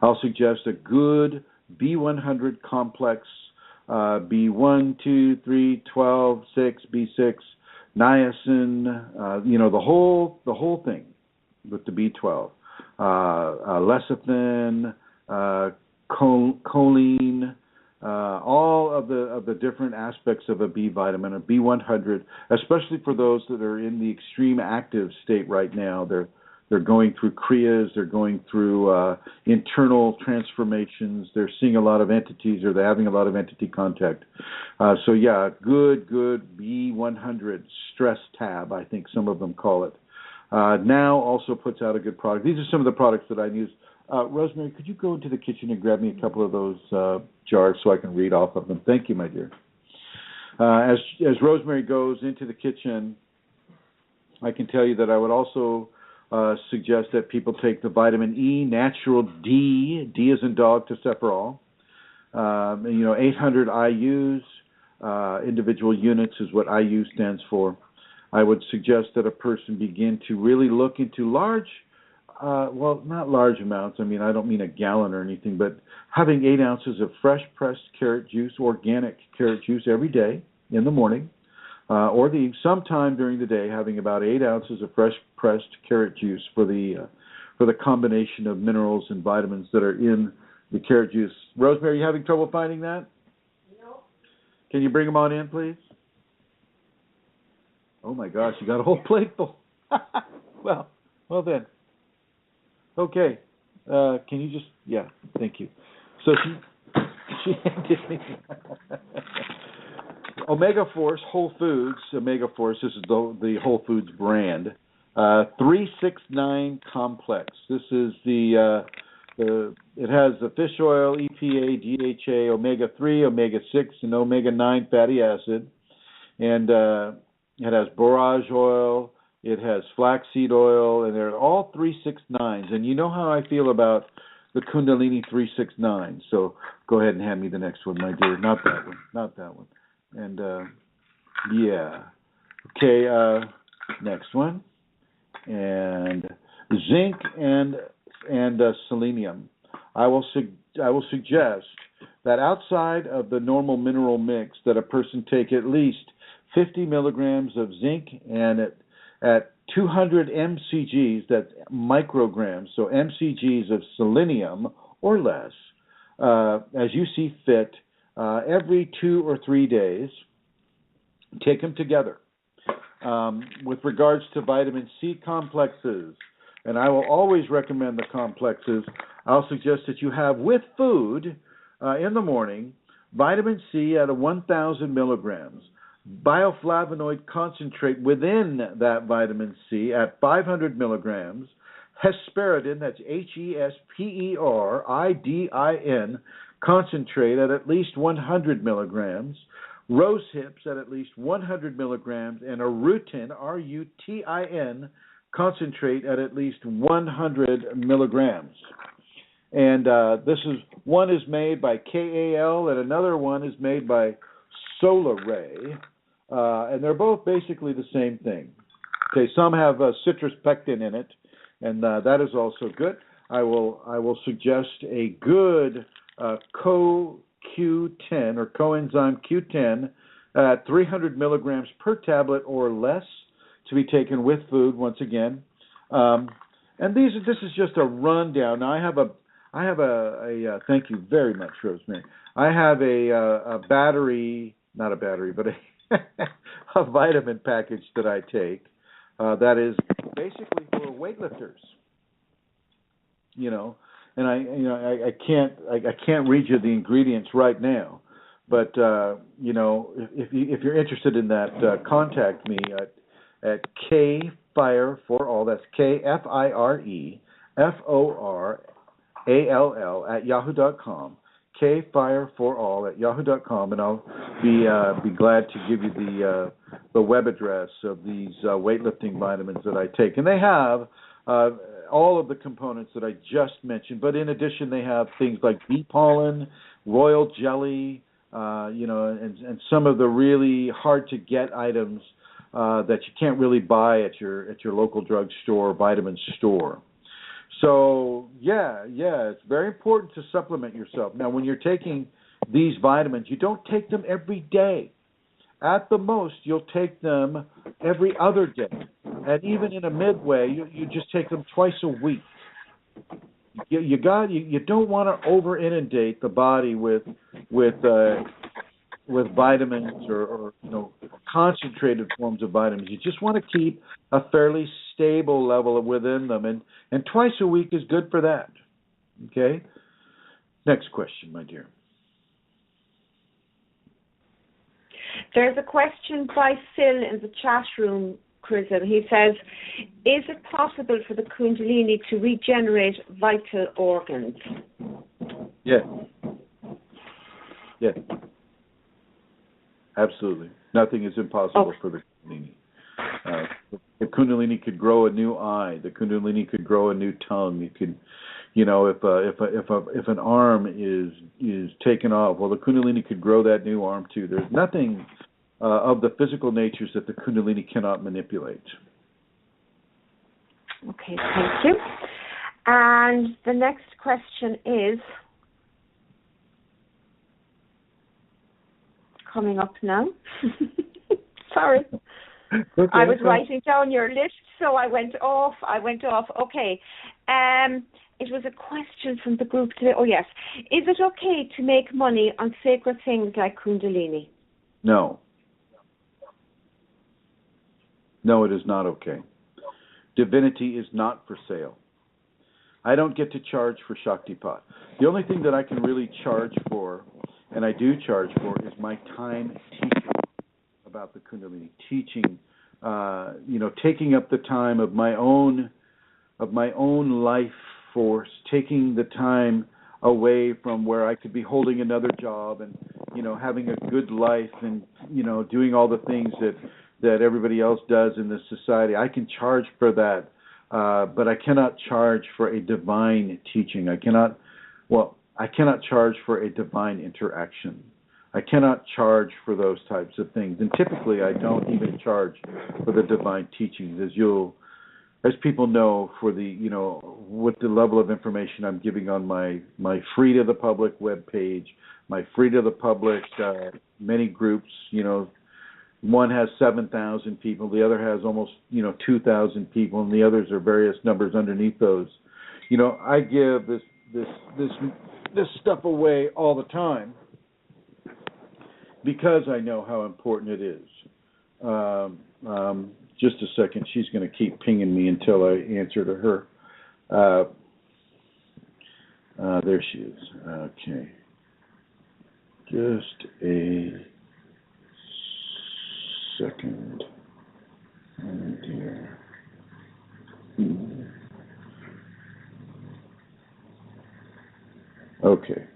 I'll suggest a good B100 complex, B1, 2, 3, 12, 6, B6, niacin, the whole thing with the B12, lecithin, choline, all of the different aspects of a B vitamin, a B100, especially for those that are in the extreme active state right now. They're going through kriyas, they're going through internal transformations, they're seeing a lot of entities, or they're having a lot of entity contact. Good B100 stress tab, I think some of them call it. Now also puts out a good product. These are some of the products that I use. Rosemary, could you go into the kitchen and grab me a couple of those jars so I can read off of them? Thank you, my dear. As Rosemary goes into the kitchen, I can tell you that I would also suggest that people take the vitamin E, natural D as in dog, tocopherol. 800 IUs, individual units is what IU stands for. I would suggest that a person begin to really look into large, not large amounts. I mean, I don't mean a gallon or anything, but having 8 ounces of fresh pressed carrot juice, organic carrot juice every day in the morning, or sometime during the day, having about 8 ounces of fresh pressed carrot juice for the combination of minerals and vitamins that are in the carrot juice. Rosemary, are you having trouble finding that? No. Can you bring them on in, please? Oh my gosh, you got a whole plate full. Well then. Okay. Can you just? Yeah. Thank you. So she handed me Omega Force Whole Foods. Omega Force. This is the Whole Foods brand. 369 complex. This is it has the fish oil, EPA, DHA, omega 3, omega 6, and omega 9 fatty acid, and it has borage oil. It has flaxseed oil, and they're all 369s. And you know how I feel about the Kundalini 369. So go ahead and hand me the next one, my dear. Not that one. And okay. Next one. And zinc and selenium. I will suggest that outside of the normal mineral mix, that a person take at least 50 milligrams of zinc, and at 200 mcgs, that's micrograms, so mcgs of selenium or less, as you see fit, every 2 or 3 days. Take them together. With regards to vitamin C complexes, and I will always recommend the complexes, I'll suggest that you have with food in the morning vitamin C at 1,000 milligrams, bioflavonoid concentrate within that vitamin C at 500 milligrams, hesperidin, that's hesperidin, concentrate at least 100 milligrams, rose hips at least 100 milligrams, and a rutin, rutin, concentrate at least 100 milligrams. And one is made by KAL, and another one is made by Solar Ray, and they're both basically the same thing. Okay, some have citrus pectin in it, and that is also good. I will suggest a good CoQ10 or coenzyme Q10 at 300 milligrams per tablet or less, to be taken with food once again. And this is just a rundown. Now I have a thank you very much, Rosemary. I have a battery, not a battery, but a vitamin package that I take that is basically for weightlifters. And I can't read you the ingredients right now, but if you're interested in that, contact me at KFire for all. That's KFIREFORALL at yahoo.com. KFireForAll@yahoo.com, and I'll be glad to give you the web address of these weightlifting vitamins that I take, and they have all of the components that I just mentioned, but in addition, they have things like bee pollen, royal jelly, and some of the really hard to get items that you can't really buy at your local drugstore or vitamin store. So it's very important to supplement yourself. Now, when you're taking these vitamins, you don't take them every day. At the most, you'll take them every other day, and even in a midway, you just take them twice a week. You don't want to over inundate the body with vitamins or concentrated forms of vitamins. You just want to keep a fairly stable level within them, and twice a week is good for that. Okay. Next question, my dear. There's a question by Phil in the chat room, Chrism. He says, is it possible for the Kundalini to regenerate vital organs? Yes. Yes. Absolutely. Nothing is impossible for the Kundalini. The Kundalini could grow a new eye. The Kundalini could grow a new tongue. It could, if an arm is taken off, well, the Kundalini could grow that new arm too. There's nothing of the physical natures that the Kundalini cannot manipulate. Okay, thank you. And the next question is coming up now. Sorry. Okay, I was writing down your list, so I went off. Okay. It was a question from the group today. Oh, yes. Is it okay to make money on sacred things like Kundalini? No. No, it is not okay. Divinity is not for sale. I don't get to charge for Shaktipat. The only thing that I can really charge for, and I do charge for, is my time teaching about the Kundalini, teaching, taking up the time of my own life force, taking the time away from where I could be holding another job and, having a good life and, doing all the things that everybody else does in this society. I can charge for that, but I cannot charge for a divine teaching. I cannot charge for a divine interaction. I cannot charge for those types of things. And typically I don't even charge for the divine teachings, as you'll as people know, for the with the level of information I'm giving on my free to the public webpage, my free to the public many groups. One has 7,000 people, the other has almost 2,000 people, and the others are various numbers underneath those. I give this stuff away all the time because I know how important it is. Just a second, she's going to keep pinging me until I answer to her. There she is. Okay. Just a second. Oh dear. Okay.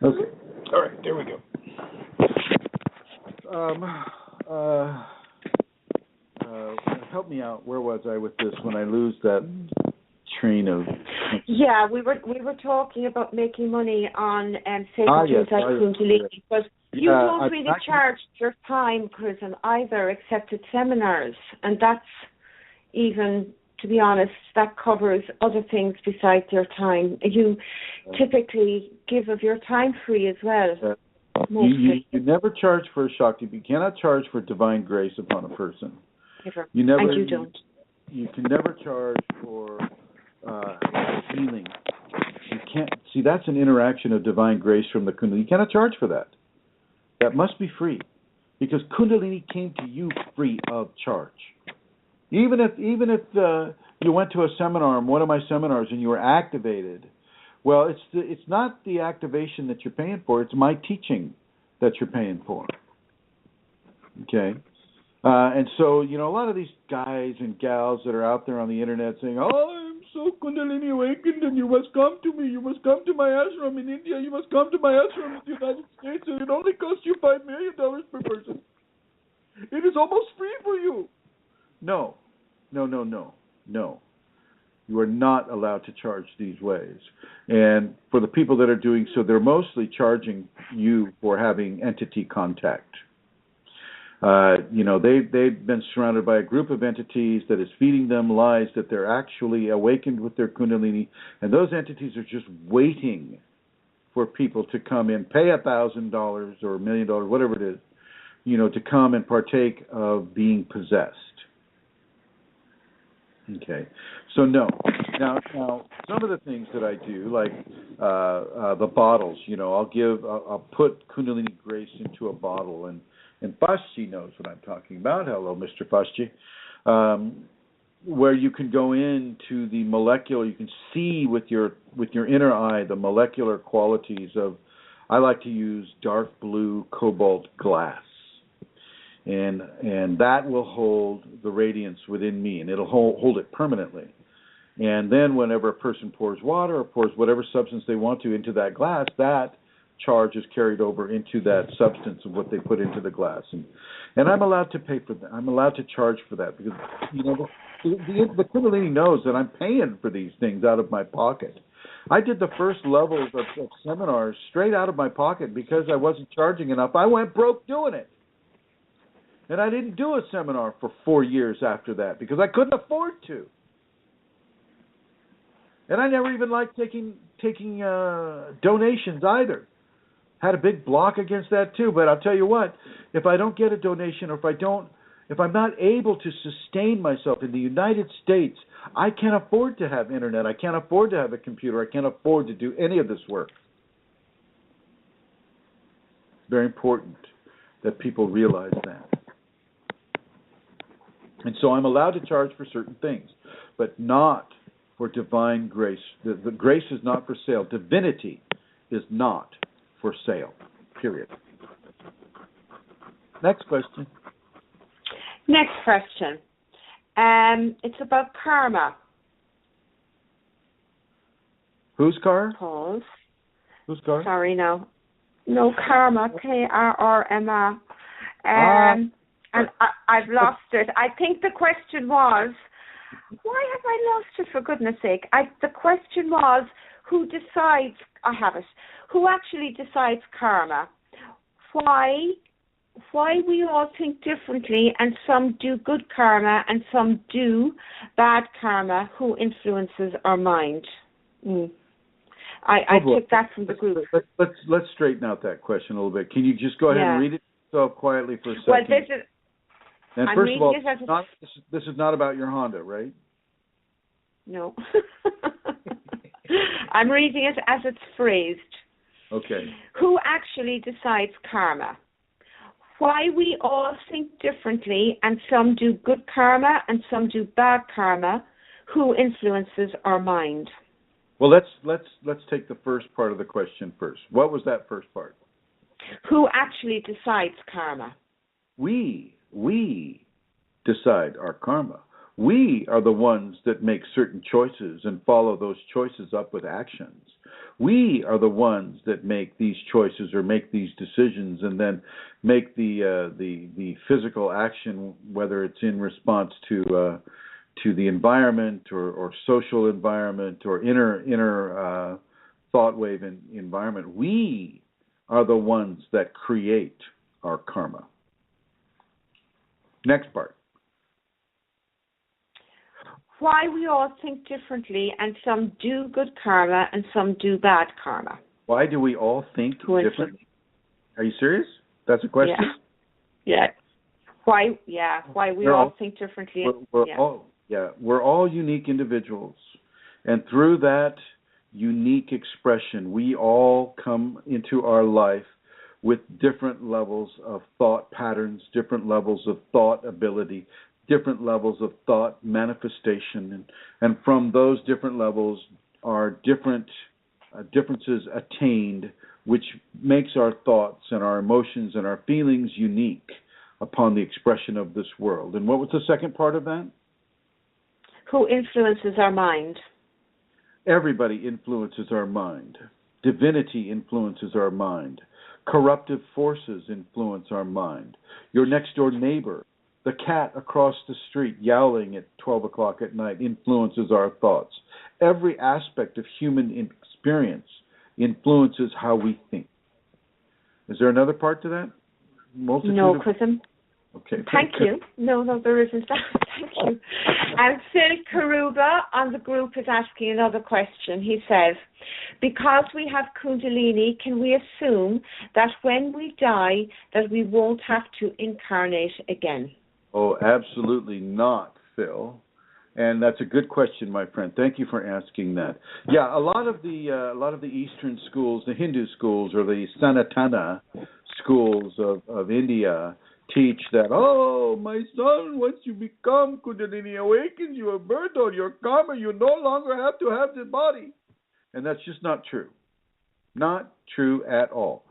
Okay. All right, there we go. Help me out. Where was I with this when I lose that train of? Yeah, we were talking about making money on sacred things like Kundalini, but you don't really charge your time, Chrism, either, except at seminars, and that's even, to be honest, that covers other things besides your time. You typically give of your time free as well. You never charge for a Shakti. You cannot charge for divine grace upon a person. Never. You never. And you don't. You can never charge for healing. You can't. See, that's an interaction of divine grace from the Kundalini. You cannot charge for that. That must be free, because Kundalini came to you free of charge. Even if you went to a seminar, one of my seminars, and you were activated. Well, it's not the activation that you're paying for. It's my teaching that you're paying for. Okay, and so a lot of these guys and gals that are out there on the internet saying, "Oh, I'm so Kundalini awakened, and you must come to me. You must come to my ashram in India. You must come to my ashram in the United States, and it only costs you $5 million per person. It is almost free for you." No. You are not allowed to charge these ways. And for the people that are doing so, they're mostly charging you for having entity contact. They've been surrounded by a group of entities that is feeding them lies that they're actually awakened with their Kundalini, and those entities are just waiting for people to come in, pay $1,000 or $1 million, whatever it is, to come and partake of being possessed. Okay, so no. Now, some of the things that I do, like the bottles, I'll put Kundalini Grace into a bottle, and Fashchi knows what I'm talking about. Hello, Mr. Fashchi. Where you can go into the molecular, you can see with your inner eye the molecular qualities of. I like to use dark blue cobalt glass. And that will hold the radiance within me, and it'll hold it permanently. And then whenever a person pours water or pours whatever substance they want to into that glass, that charge is carried over into that substance of what they put into the glass. And I'm allowed to pay for that. I'm allowed to charge for that because, the Kundalini knows that I'm paying for these things out of my pocket. I did the first levels of seminars straight out of my pocket because I wasn't charging enough. I went broke doing it. And I didn't do a seminar for 4 years after that because I couldn't afford to. And I never even liked taking donations either. Had a big block against that too. But I'll tell you what, if I don't get a donation, or if I'm not able to sustain myself in the United States, I can't afford to have internet. I can't afford to have a computer. I can't afford to do any of this work. Very important that people realize that. And so I'm allowed to charge for certain things, but not for divine grace. The grace is not for sale. Divinity is not for sale, period. Next question. Next question. It's about karma. Whose car? Pause. Whose car? Sorry, no. No, karma, K-R-R-M-A. And I've lost it. I think the question was, why have I lost it, for goodness sake? The question was, who decides, I have it, who actually decides karma? Why why we all think differently, and some do good karma and some do bad karma, who influences our mind? I took that from the group. Let's straighten out that question a little bit. Can you just go ahead and read it yourself quietly for a second? Well, this is... And first of all, this is not about your Honda, right? No. I'm reading it as it's phrased. Okay. Who actually decides karma? Why we all think differently, and some do good karma and some do bad karma, who influences our mind? Well, let's take the first part of the question first. What was that first part? Who actually decides karma? We decide our karma. We are the ones that make certain choices and follow those choices up with actions. We are the ones that make these choices or make these decisions and then make the physical action, whether it's in response to the environment or social environment or inner thought wave environment. We are the ones that create our karma. Next part. Why we all think differently, and some do good karma and some do bad karma. Why do we all think differently? Are you serious? That's a question? Yeah. Why we all think differently. We're all unique individuals. And through that unique expression, we all come into our life with different levels of thought patterns, different levels of thought ability, different levels of thought manifestation, and from those different levels are differences attained, which makes our thoughts and our emotions and our feelings unique upon the expression of this world. And what was the second part of that? Who influences our mind? Everybody influences our mind. Divinity influences our mind. Corruptive forces influence our mind. Your next door neighbor, the cat across the street yowling at 12 o'clock at night, influences our thoughts. Every aspect of human experience influences how we think. Is there another part to that? No, Chrism. Okay. Thank you. No, there isn't. Thank you. And Phil Karuba on the group is asking another question. He says, because we have Kundalini, can we assume that when we die that we won't have to incarnate again? Oh, absolutely not, Phil. And that's a good question, my friend. Thank you for asking that. Yeah, a lot of the Eastern schools, the Hindu schools, or the Sanatana schools of India teach that, oh, my son, once you become Kundalini awakened, you have burned all your karma, you no longer have to have this body. And that's just not true. Not true at all.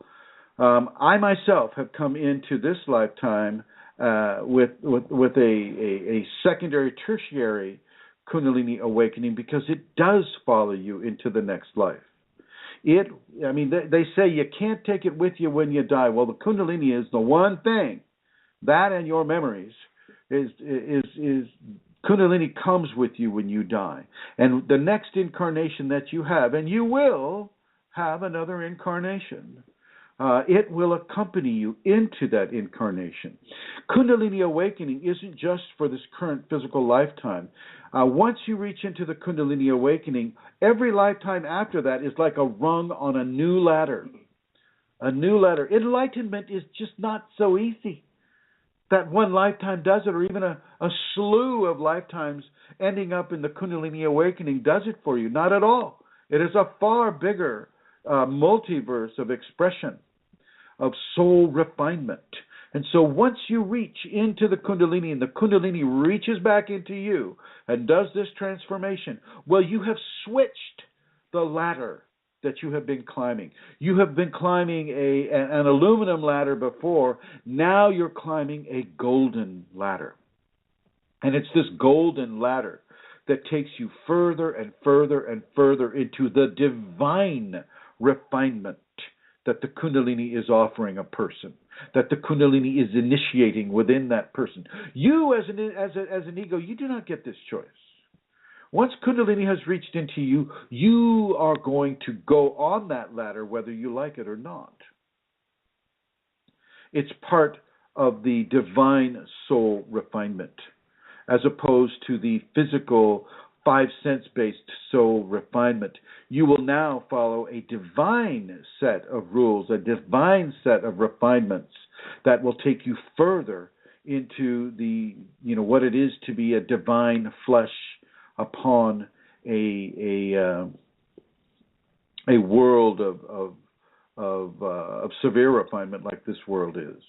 I myself have come into this lifetime with a secondary, tertiary Kundalini awakening, because it does follow you into the next life. They say you can't take it with you when you die. Well, the Kundalini is the one thing, that and your memories, is Kundalini comes with you when you die. And the next incarnation that you have, and you will have another incarnation, it will accompany you into that incarnation. Kundalini awakening isn't just for this current physical lifetime. Once you reach into the Kundalini awakening, every lifetime after that is like a rung on a new ladder. A new ladder. Enlightenment is just not so easy. That one lifetime does it, or even a slew of lifetimes ending up in the Kundalini awakening does it for you. Not at all. It is a far bigger multiverse of expression, of soul refinement. And so once you reach into the Kundalini, and the Kundalini reaches back into you and does this transformation, well, you have switched the ladder that you have been climbing. You have been climbing an aluminum ladder before. Now you're climbing a golden ladder. And it's this golden ladder that takes you further and further and further into the divine refinement that the Kundalini is offering a person, that the Kundalini is initiating within that person. You, as an ego, you do not get this choice. Once Kundalini has reached into you, you are going to go on that ladder whether you like it or not. It's part of the divine soul refinement, as opposed to the physical 5 sense based soul refinement. You will now follow a divine set of rules, a divine set of refinements that will take you further into the, what it is to be a divine flesh upon a world of severe refinement like this world is.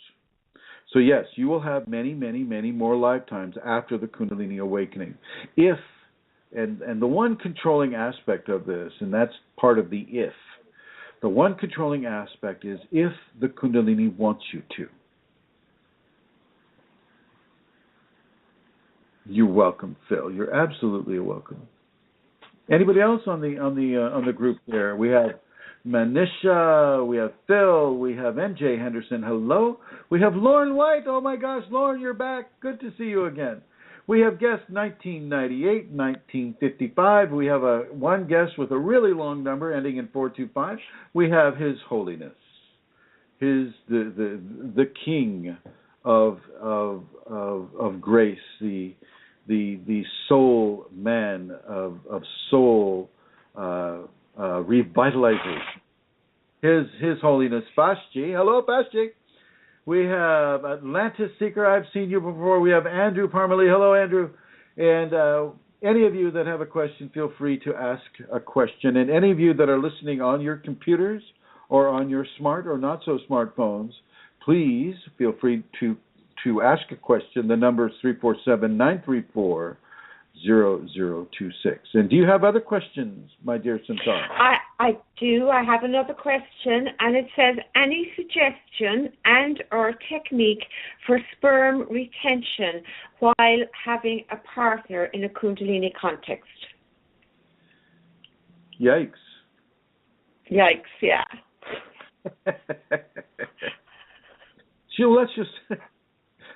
So yes, you will have many, many, many more lifetimes after the Kundalini awakening. If, and the one controlling aspect of this, and that's part of the if, the one controlling aspect is if the Kundalini wants you to. You're welcome, Phil. You're absolutely welcome. Anybody else on the group there? We have Manisha, we have Phil, we have MJ Henderson. Hello. We have Lauren White. Oh my gosh, Lauren, you're back. Good to see you again. We have guest 1998, 1955. We have one guest with a really long number ending in 425. We have His Holiness, the King of grace, the soul man of soul revitalization. His Holiness Vashti. Hello, Vashti. We have Atlantis Seeker. I've seen you before. We have Andrew Parmalee. Hello, Andrew. And any of you that have a question, feel free to ask a question. And any of you that are listening on your computers or on your smart or not so smartphones, please feel free to ask a question. The number is 347-934-0026. And do you have other questions, my dear Santar? I do. I have another question, and it says, any suggestion and or technique for sperm retention while having a partner in a Kundalini context? Yikes. Yikes, yeah.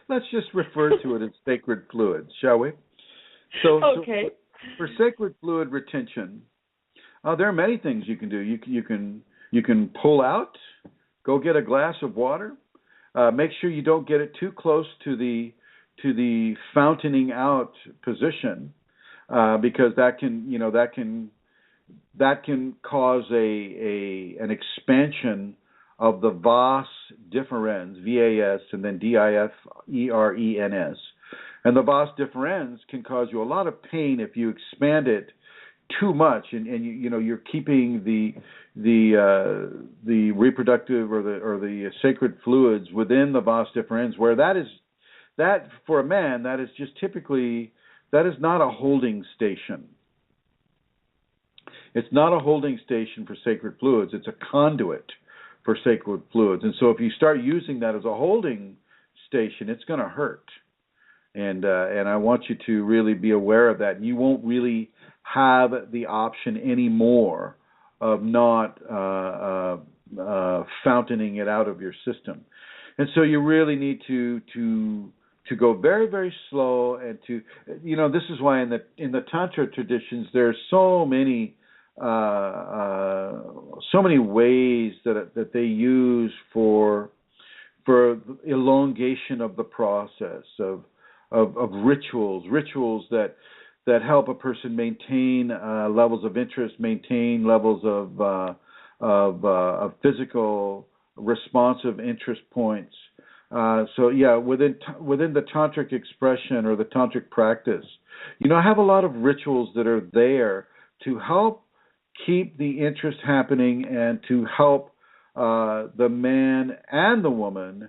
Let's just refer to it as sacred fluid, shall we? So for sacred fluid retention, there are many things you can do. You can pull out, go get a glass of water. Make sure you don't get it too close to the fountaining out position, because that can cause an expansion of the vas deferens, VAS, and then DIFERENS. And the vas deferens can cause you a lot of pain if you expand it too much, and you're keeping the reproductive or the sacred fluids within the vas deferens, where that for a man, that is just typically, that is not a holding station. It's not a holding station for sacred fluids. It's a conduit for sacred fluids. And so if you start using that as a holding station, it's going to hurt. And I want you to really be aware of that. You won't really have the option anymore of not fountain it out of your system. And so you really need to go very, very slow, and this is why in the Tantra traditions there's so many ways that they use for elongation of the process of rituals that help a person maintain levels of interest, maintain levels of physical responsive interest points. Within the tantric expression or the tantric practice, I have a lot of rituals that are there to help keep the interest happening and to help the man and the woman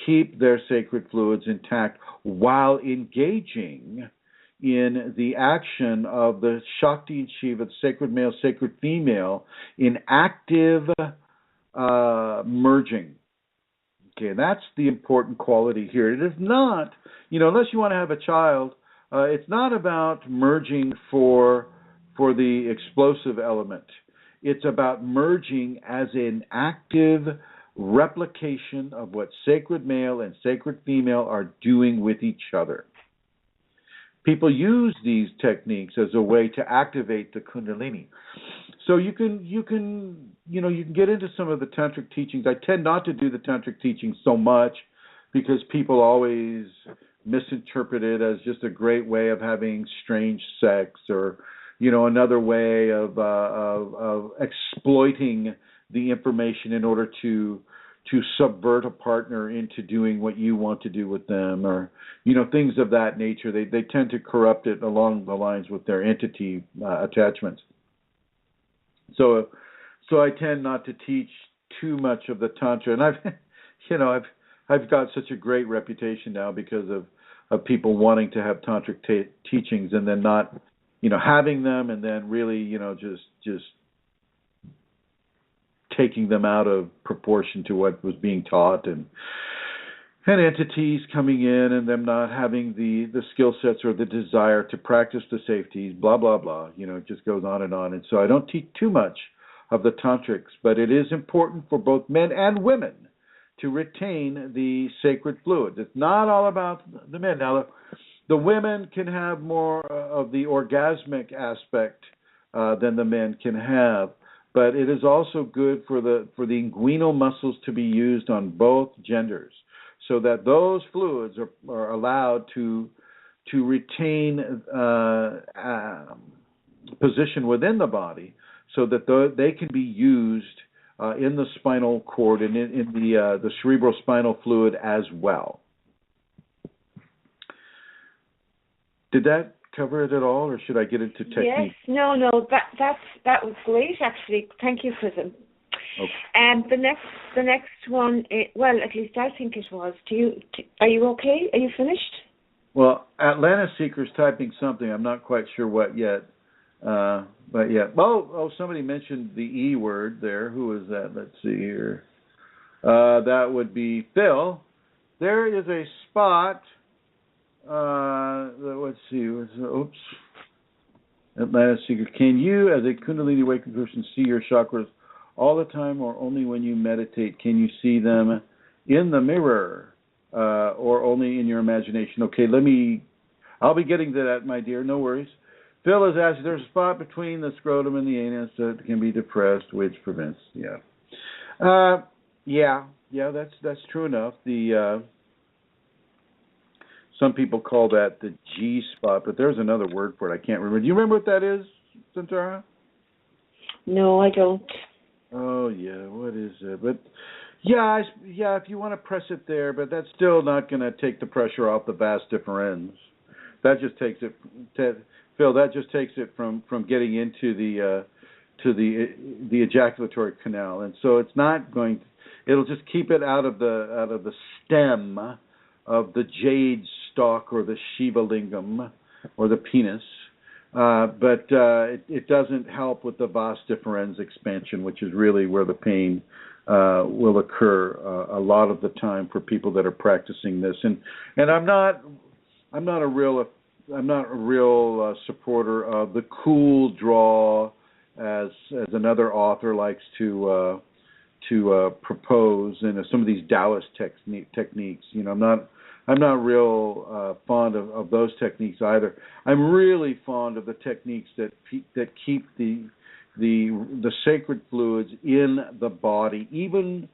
keep their sacred fluids intact while engaging in the action of the Shakti and Shiva, the sacred male, sacred female, in active merging. Okay, that's the important quality here. It is not, unless you want to have a child, it's not about merging for the explosive element. It's about merging as an active replication of what sacred male and sacred female are doing with each other. People use these techniques as a way to activate the Kundalini. So you can get into some of the tantric teachings. I tend not to do the tantric teachings so much because people always misinterpret it as just a great way of having strange sex, or another way of exploiting the information in order to subvert a partner into doing what you want to do with them, or things of that nature. They tend to corrupt it along the lines with their entity attachments. So I tend not to teach too much of the Tantra, and I've got such a great reputation now because of people wanting to have tantric teachings and then not having them, and then really just taking them out of proportion to what was being taught, and entities coming in and them not having the skill sets or the desire to practice the safeties, blah blah blah. It just goes on. And so I don't teach too much of the tantrics, but it is important for both men and women to retain the sacred fluid. It's not all about the men. Now, the women can have more of the orgasmic aspect than the men can have, but it is also good for the inguinal muscles to be used on both genders, so that those fluids are allowed to retain position within the body, so that they can be used in the spinal cord and in the cerebrospinal fluid as well. Did that cover it at all, or should I get into technique? Yes, no, that was great actually. Thank you, Chrism. Okay. And the next one, well, at least I think it was. Are you okay? Are you finished? Well, Atlantis Seeker's typing something. I'm not quite sure what yet. But yeah. Oh, somebody mentioned the E word there. Who is that? Let's see here. That would be Phil. There is a spot. Let's see. Oops. Atlantis Seeker. Can you, as a Kundalini awakened person, see your chakras all the time, or only when you meditate? Can you see them in the mirror, or only in your imagination? Okay, I'll be getting to that, my dear. No worries. Phil is asking, there's a spot between the scrotum and the anus that can be depressed, which prevents, that's true enough. Some people call that the G spot, but there's another word for it. I can't remember. Do you remember what that is, Santara? No, I don't. Oh, yeah, what is it? But, if you want to press it there, but that's still not going to take the pressure off the vas deferens. That just takes it, Phil, that just takes it from getting into the ejaculatory canal. And so it's not going to, it'll just keep it out of the stem of the jade stalk or the Shiva lingam or the penis. But it doesn't help with the vas deferens expansion, which is really where the pain will occur a lot of the time for people that are practicing this. And I'm not a real supporter of the cool draw, as another author likes to propose, and some of these Taoist techniques. I'm not real fond of those techniques either. I'm really fond of the techniques that keep the sacred fluids in the body, even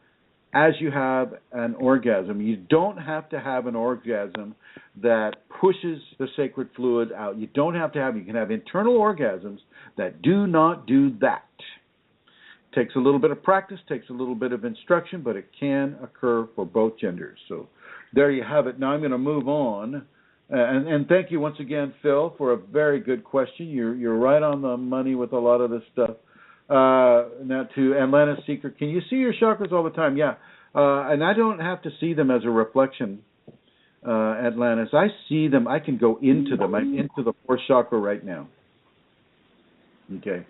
as you have an orgasm. You don't have to have an orgasm that pushes the sacred fluid out. You don't have to have. You can have internal orgasms that do not do that. Takes a little bit of practice, takes a little bit of instruction, but it can occur for both genders. So there you have it. Now I'm going to move on. And thank you once again, Phil, for a very good question. You're right on the money with a lot of this stuff. Now to Atlantis Seeker, can you see your chakras all the time? Yeah. And I don't have to see them as a reflection, Atlantis. I see them. I can go into them. I'm into the fourth chakra right now. Okay.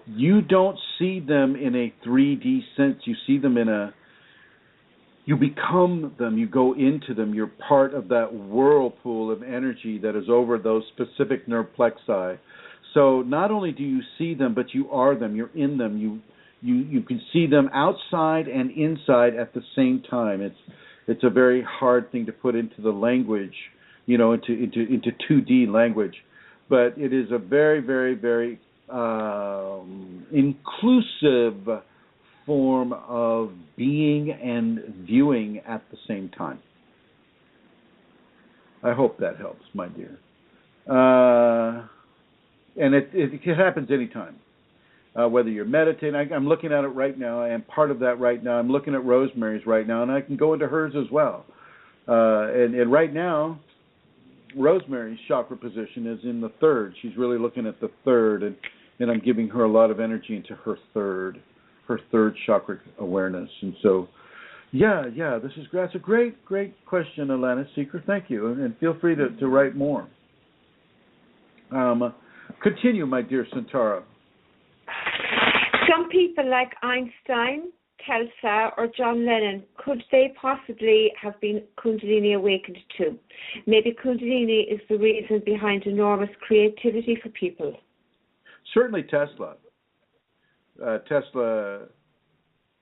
You don't see them in a 3D sense. You see them you become them. You go into them. You're part of that whirlpool of energy that is over those specific nerve plexi. So not only do you see them, but you are them. You're in them. You can see them outside and inside at the same time. It's a very hard thing to put into the language, into 2D language, but it is a very, very, very inclusive form of being and viewing at the same time. I hope that helps, my dear. And it happens anytime. Whether you're meditating, I'm looking at it right now. I am part of that right now. I'm looking at Rosemary's right now, and I can go into hers as well. And right now, Rosemary's chakra position is in the third. She's really looking at the third, and I'm giving her a lot of energy into her third chakra awareness. And so, that's a great question, Alana Seeker. Thank you, and feel free to write more. Continue, my dear Santara. Some people like Einstein, Tesla, or John Lennon, could they possibly have been Kundalini awakened too? Maybe Kundalini is the reason behind enormous creativity for people. Certainly Tesla. Tesla,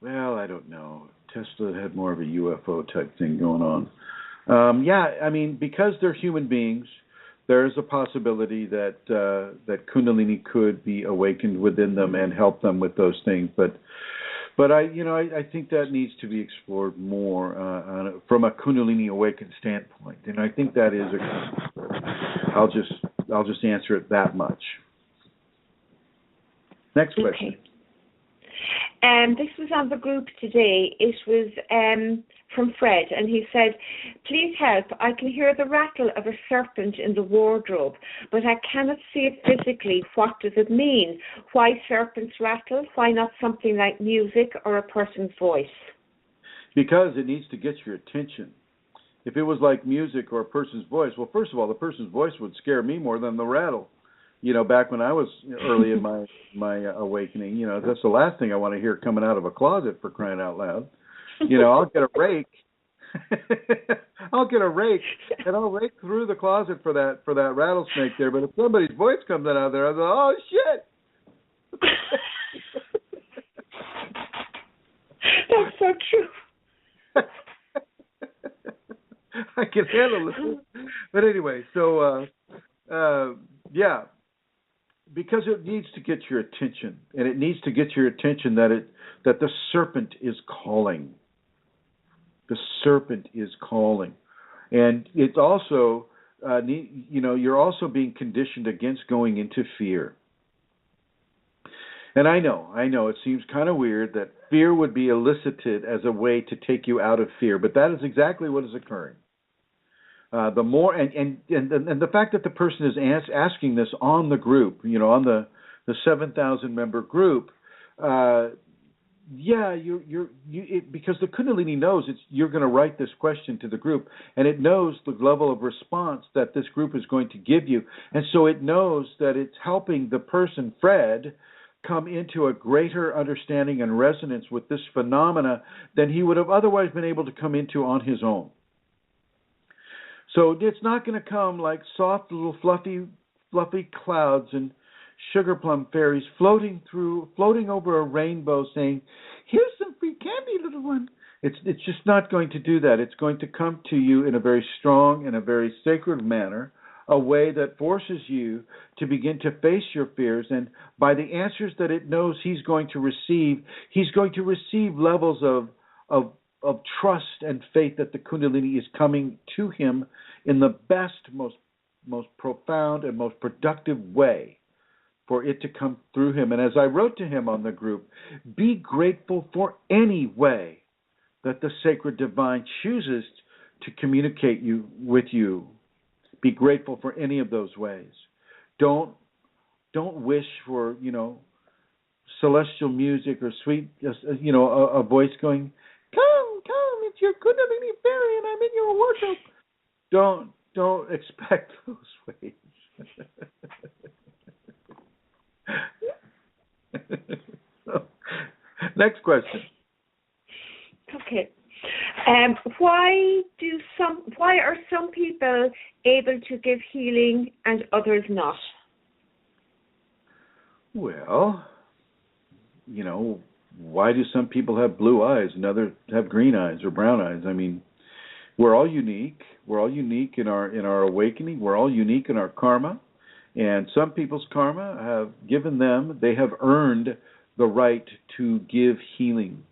well, I don't know. Tesla had more of a UFO type thing going on. Because they're human beings, there is a possibility that Kundalini could be awakened within them and help them with those things. But I think that needs to be explored more from a Kundalini awakened standpoint. And I think that is I'll just answer it that much. Next question. Okay. This was on the group today. It was from Fred, and he said, "Please help. I can hear the rattle of a serpent in the wardrobe, but I cannot see it physically. What does it mean? Why serpents rattle? Why not something like music or a person's voice?" Because it needs to get your attention. If it was like music or a person's voice, well, first of all, the person's voice would scare me more than the rattle. Back when I was early in my awakening, that's the last thing I want to hear coming out of a closet, for crying out loud. I'll get a rake. And I'll rake through the closet for that rattlesnake there. But if somebody's voice comes out of there, I'll go, "Oh shit!" That's so true. I can handle it. But anyway, so because it needs to get your attention, and it needs to get your attention that the serpent is calling. The serpent is calling, and it's also you're also being conditioned against going into fear. And I know it seems kind of weird that fear would be elicited as a way to take you out of fear, but that is exactly what is occurring. The more and the fact that the person is asking this on the group, on the 7,000 member group, because the Kundalini knows you're going to write this question to the group, and it knows the level of response that this group is going to give you, and so it knows that it's helping the person, Fred, come into a greater understanding and resonance with this phenomena than he would have otherwise been able to come into on his own. So it's not going to come like soft little fluffy clouds and sugar plum fairies floating over a rainbow saying, "Here's some free candy, little one." It's just not going to do that. It's going to come to you in a very strong and a very sacred manner, a way that forces you to begin to face your fears, and by the answers that it knows he's going to receive levels of trust and faith that the Kundalini is coming to him in the best, most profound, and most productive way for it to come through him. And as I wrote to him on the group, be grateful for any way that the sacred divine chooses to communicate with you. Be grateful for any of those ways. Don't wish for, celestial music or sweet, a voice going, Come, it's your Kundalini fairy and I'm in your wardrobe. Don't expect those ways. Next question. Okay. Why are some people able to give healing and others not? Well, why do some people have blue eyes and others have green eyes or brown eyes? I mean, we're all unique. We're all unique in our awakening. We're all unique in our karma. And some people's karma have they have earned the right to give healing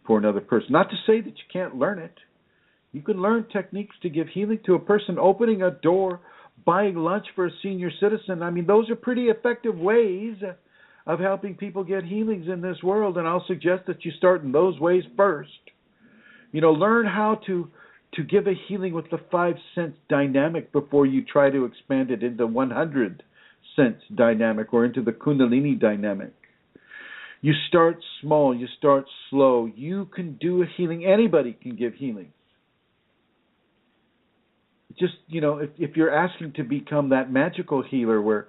for another person. Not to say that you can't learn it. You can learn techniques to give healing to a person, opening a door, buying lunch for a senior citizen. I mean, those are pretty effective ways of helping people get healings in this world, and I'll suggest that you start in those ways first. Learn how to give a healing with the 5 sense dynamic before you try to expand it into 100 sense dynamic or into the Kundalini dynamic. You start small, you start slow. You can do a healing. Anybody can give healing. Just, if you're asking to become that magical healer where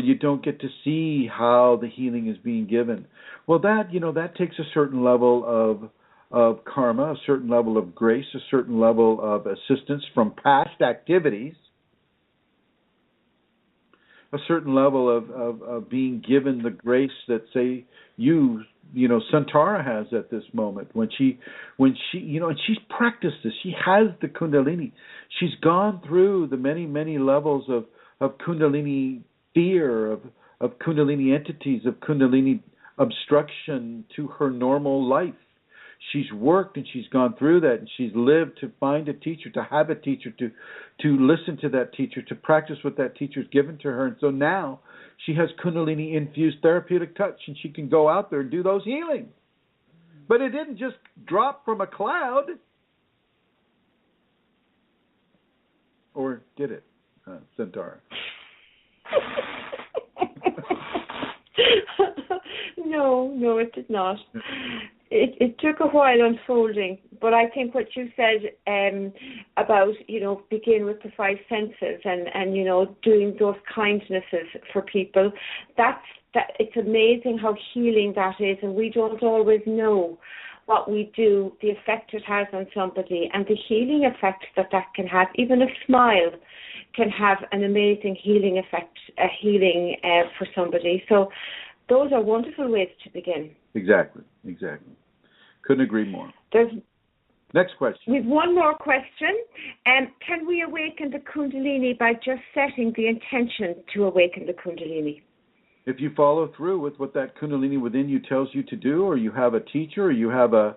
you don't get to see how the healing is being given, well, that takes a certain level of karma, a certain level of grace, a certain level of assistance from past activities, a certain level of being given the grace that, say, Santara has at this moment when she and she's practiced this. She has the Kundalini. She's gone through the many levels of Kundalini fear, of Kundalini entities, of Kundalini obstruction to her normal life. She's worked and she's gone through that, and she's lived to find a teacher, to have a teacher, to listen to that teacher, to practice what that teacher's given to her. And so now she has Kundalini-infused therapeutic touch, and she can go out there and do those healings. But it didn't just drop from a cloud. Or did it, Santara? No, it did not. It took a while unfolding, but I think what you said about, begin with the 5 senses and doing those kindnesses for people, that it's amazing how healing that is, and we don't always know what we do, the effect it has on somebody, and the healing effect that can have. Even a smile can have an amazing healing effect, for somebody. So those are wonderful ways to begin. Exactly. Couldn't agree more. Next question. We've one more question. Can we awaken the Kundalini by just setting the intention to awaken the Kundalini? If you follow through with what that Kundalini within you tells you to do, or you have a teacher, or you have a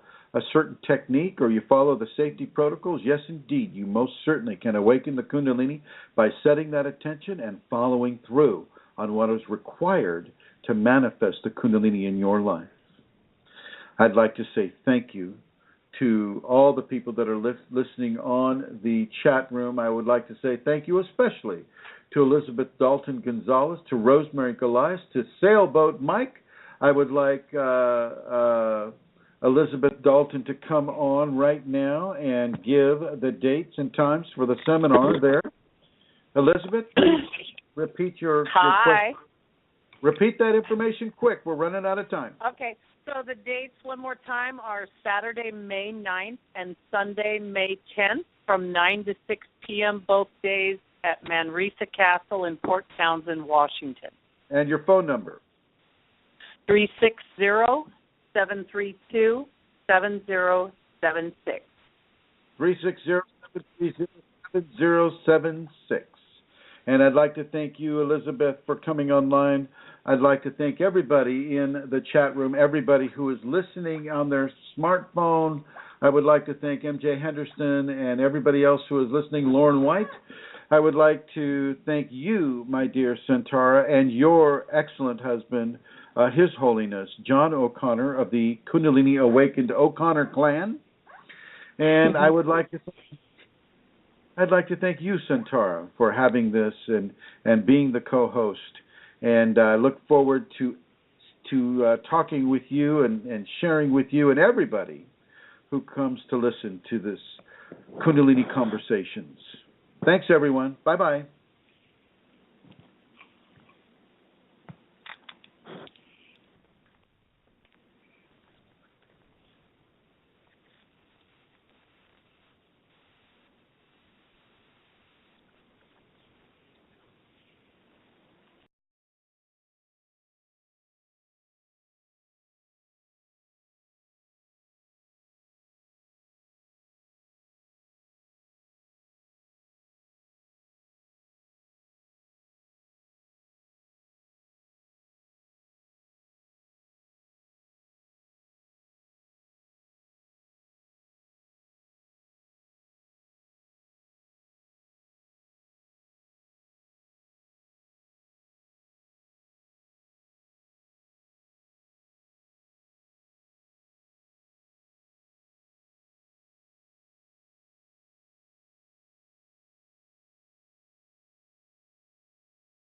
certain technique, or you follow the safety protocols, yes, indeed, you most certainly can awaken the Kundalini by setting that attention and following through on what is required to manifest the Kundalini in your life. I'd like to say thank you to all the people that are listening on the chat room. I would like to say thank you especially to Elizabeth Dalton Gonzalez, to Rosemary Goliath, to Sailboat Mike. I would like Elizabeth Dalton to come on right now and give the dates and times for the seminar there. Elizabeth, please repeat your question. Repeat that information quick. We're running out of time. Okay. So the dates one more time are Saturday, May 9th and Sunday, May 10th from 9 to 6 p.m. both days at Manresa Castle in Port Townsend, Washington. And your phone number? 360-732-7076. 360-730-7076. And I'd like to thank you, Elizabeth, for coming online. I'd like to thank everybody in the chat room, everybody who is listening on their smartphone. I would like to thank MJ Henderson and everybody else who is listening, Lauren White. I would like to thank you, my dear Santara, and your excellent husband, His Holiness, John O'Connor of the Kundalini Awakened O'Connor clan. And I'd like to thank you, Santara, for having this and being the co-host. And I look forward to talking with you and sharing with you and everybody who comes to listen to this Kundalini Conversations. Thanks, everyone. Bye-bye.